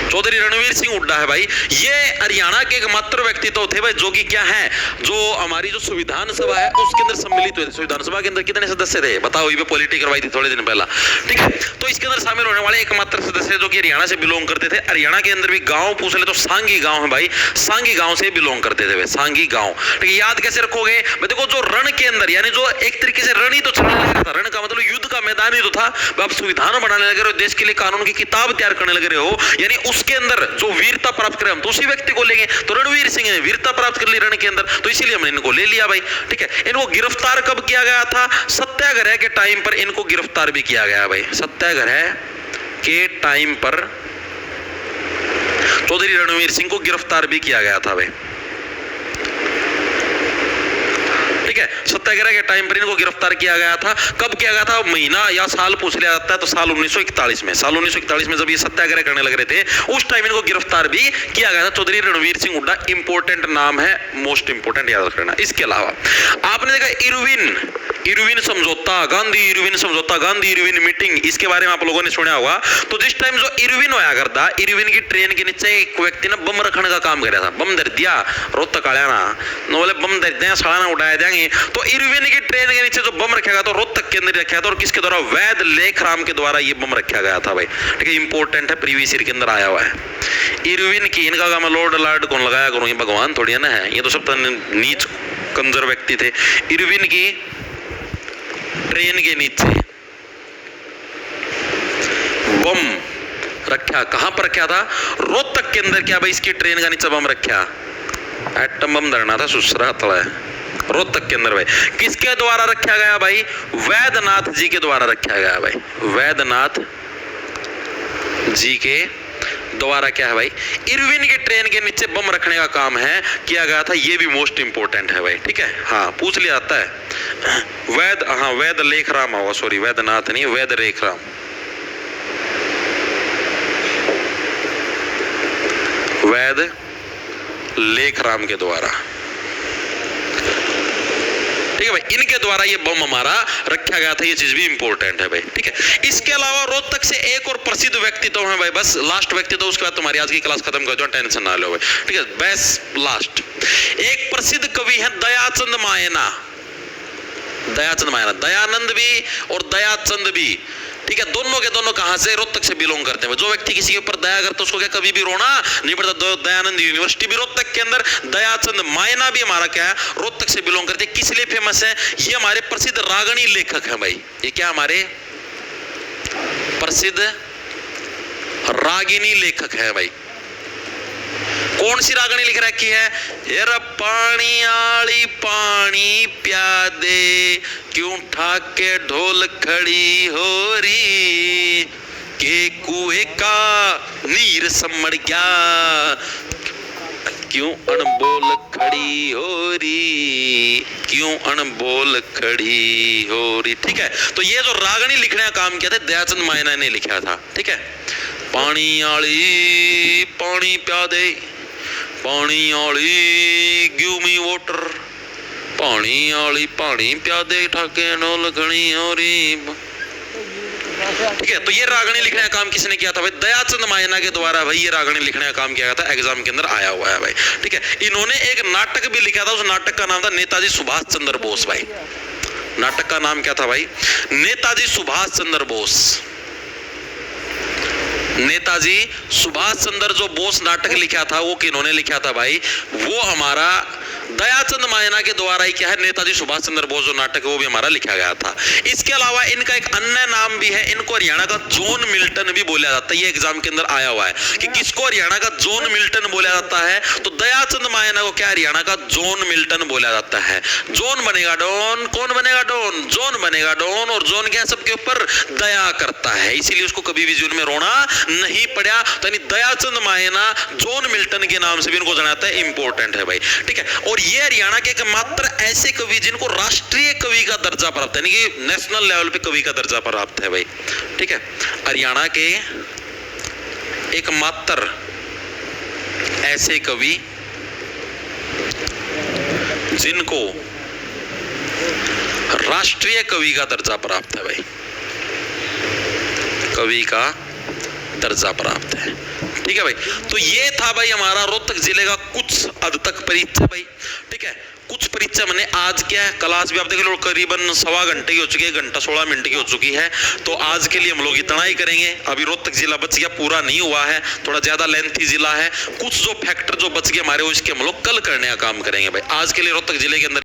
चौधरी रणवीर सिंह हुड्डा है भाई। ये हरियाणा के एकमात्र व्यक्ति तो थे भाई, जो कि क्या है, जो हमारी जो संविधान सभा है उसके अंदर सम्मिलित हुए थे। संविधान सभा के अंदर कितने सदस्य थे बताओ? ये पॉलिटी करवाई थी थोड़े दिन पहला, ठीक है। तो इसके अंदर शामिल होने वाले एकमात्र सदस्य जो कि हरियाणा से बिलोंग करते थे। हरियाणा के अंदर भी गांव पूछ ले तो सांगी गांव है भाई, सांगी गांव से बिलोंग करते थे भाई, सांगी गांव। ठीक है, याद कैसे रखोगे भाई? देखो जो रण के अंदर, यानी जो एक तरीके से रण ही तो चलने लगा था, रण का मतलब युद्ध का मैदान ही तो था। आप संविधान बनाने लगे रहे हो, देश के लिए कानून की किताब तैयार करने लगे रहे हो, यानी उसके अंदर जो वीरता प्राप्त करे हम तो उसी व्यक्ति को लेंगे। तो रणवीर सिंह ने वीरता प्राप्त कर ली रण के अंदर, तो इसीलिए हमने इनको ले लिया भाई, ठीक है। इनको गिरफ्तार कब किया गया था? सत्याग्रह के टाइम पर इनको गिरफ्तार भी किया गया भाई। सत्याग्रह के टाइम पर चौधरी रणवीर सिंह को गिरफ्तार भी किया गया था भाई, ठीक है। सत्याग्रह के टाइम पर इनको गिरफ्तार किया गया था। कब किया गया था? महीना या साल पूछ लिया जाता है तो साल 1941 में। साल 1941 में जब ये सत्याग्रह करने लग रहे थे उस टाइम इनको गिरफ्तार भी किया गया था। चौधरी रणवीर सिंह हुड्डा इंपॉर्टेंट नाम है, मोस्ट इंपॉर्टेंट याद रखना। इसके अलावा आपने देखा इरविन समझौता, गांधी इरविन समझौता, गांधी इरविन मीटिंग, इसके बारे में आप लोगों ने सुना होगा। तो जिस टाइम जो इरविन होया करता, इरविन की ट्रेन के नीचे एक व्यक्ति ने बम रखने का काम कराया था। बम धर दिया, रोहतक आया ना, बोले बम धर दिया, साला उड़ाया जाएंगे। तो इरविन की ट्रेन के नीचे जो बम रखा गया तो रोहतक के अंदर रखा था, और किसके द्वारा? वैद लेखराम के द्वारा ये बम रखा गया था भाई, ठीक है। इंपॉर्टेंट है, प्रीवियस ईयर के अंदर आया हुआ है। इरविन की, इनका काम लॉर्ड लॉर्ड कौन लगाया करूँ, ये भगवान थोड़ी है ना है, ये तो सब नीच कंजर व्यक्ति थे। इरविन की ट्रेन के नीचे बम रखा, कहां पर रखा था? रोहतक के अंदर। क्या भाई इसकी ट्रेन का नीचे बम रखा? एटम बम धरना था, सुसरा तला है रोहतक के अंदर भाई। किसके द्वारा रखा गया भाई? वैद्यनाथ जी के द्वारा रखा गया भाई, वैद्यनाथ जी के द्वारा। क्या है भाई? इरविन की ट्रेन के नीचे बम रखने का काम है किया गया था। ये भी मोस्ट इंपोर्टेंट है भाई, ठीक है। हाँ, पूछ लिया जाता है। वैद लेखराम होगा, सॉरी वैद्यनाथ नहीं, वैद लेखराम। वैद लेखराम के द्वारा। ठीक है भाई, इनके द्वारा ये बम हमारा रखा गया था, ये चीज भी इंपॉर्टेंट है भाई। ठीक है, इसके अलावा रोहतक से एक और प्रसिद्ध व्यक्तित्व है भाई, बस लास्ट व्यक्तित्व, उसके बाद तुम्हारी आज की क्लास खत्म कर दो, टेंशन ना लो भाई। ठीक है, बस लास्ट एक प्रसिद्ध कवि है दयाचंद मायना। दयाचंद मायना, दयानंद भी और दयाचंद भी, ठीक है, दोनों के दोनों कहां से, रोहतक से बिलोंग करते हैं। जो व्यक्ति किसी के ऊपर दया करता है उसको क्या कभी भी रोना नहीं पड़ता। दयानंद यूनिवर्सिटी भी रोहतक के अंदर, दयाचंद मायना भी हमारा क्या है, रोहतक से बिलोंग करते हैं। किस लिए फेमस है, ये हमारे प्रसिद्ध रागणी लेखक हैं भाई। ये क्या हमारे प्रसिद्ध रागिनी लेखक है भाई। कौन सी रागणी लिख रखी है, हेरा पानी आली पानी प्या दे, क्यों ठाके ढोल खड़ी हो री, के कुएं का नीर समड़ गया, क्यों अनबोल खड़ी हो री, क्यों अनबोल खड़ी हो री। ठीक है, तो ये जो रागणी लिखने का काम किया था दयाचंद मायना ने लिखा था। ठीक है, पानी आली पानी प्या दे, पानी आली गिव मी वाटर, पानी आली पानी प्या दे, ठाके ढोल खड़ी हो री। ठीक है, तो ये रागणी लिखने का काम किसने किया था भाई, दयाचंद मायना के द्वारा भाई ये रागणी लिखने का काम किया था, एग्जाम के अंदर आया हुआ है भाई। ठीक है, इन्होंने एक नाटक भी लिखा था, उस नाटक का नाम था नेताजी सुभाष चंद्र बोस भाई। नाटक का नाम क्या था भाई, नेताजी सुभाष चंद्र बोस। नेताजी सुभाष चंद्र जो बोस नाटक लिखा था वो किन्होंने लिखा था भाई, वो हमारा दयाचंद मायना के द्वारा ही क्या है, नेताजी सुभाष चंद्र बोस जो नाटक है वो भी हमारा लिखा गया था। इसके अलावा इनका एक अन्य नाम भी है, इनको हरियाणा का जॉन मिल्टन भी बोला जाता है। ये एग्जाम के अंदर आया हुआ है कि किसको हरियाणा का जॉन मिल्टन बोला जाता है, तो दयाचंद मायना को क्या हरियाणा का जॉन मिल्टन बोला जाता है। जॉन बनेगा डॉन, कौन बनेगा डॉन, जॉन बनेगा डॉन, और जॉन क्या सबके ऊपर दया करता है, इसीलिए उसको कभी भी जीवन में रोना नहीं पड़ा। तो दयाचंद मायना जॉन मिल्टन के नाम से भी इनको जाना जाता है, इंपॉर्टेंट है भाई। ठीक है, और ये हरियाणा के एकमात्र ऐसे कवि जिनको राष्ट्रीय कवि का दर्जा प्राप्त है, यानी कि नेशनल लेवल पे कवि का दर्जा प्राप्त है भाई। ठीक है, हरियाणा के एकमात्र ऐसे कवि जिनको राष्ट्रीय कवि का दर्जा प्राप्त है भाई, कवि का दर्जा प्राप्त है। ठीक है भाई, तो ये था भाई हमारा रोहतक जिले का कुछ हद तक परिचय भाई। ठीक है, कुछ परिचय मैंने आज क्या है, क्लास भी आप देख लो करीबन 1.25 घंटे की हो चुकी है, 1 घंटा 16 मिनट की हो चुकी है। तो आज के लिए हम लोग इतना ही करेंगे। अभी रोहतक जिला बच गया, पूरा नहीं हुआ है, थोड़ा ज्यादा लेंथी जिला है। कुछ जो फैक्टर जो बच गए हमारे, वो इसके हम लोग कल करने का काम करेंगे भाई। आज के लिए रोहतक जिले के अंदर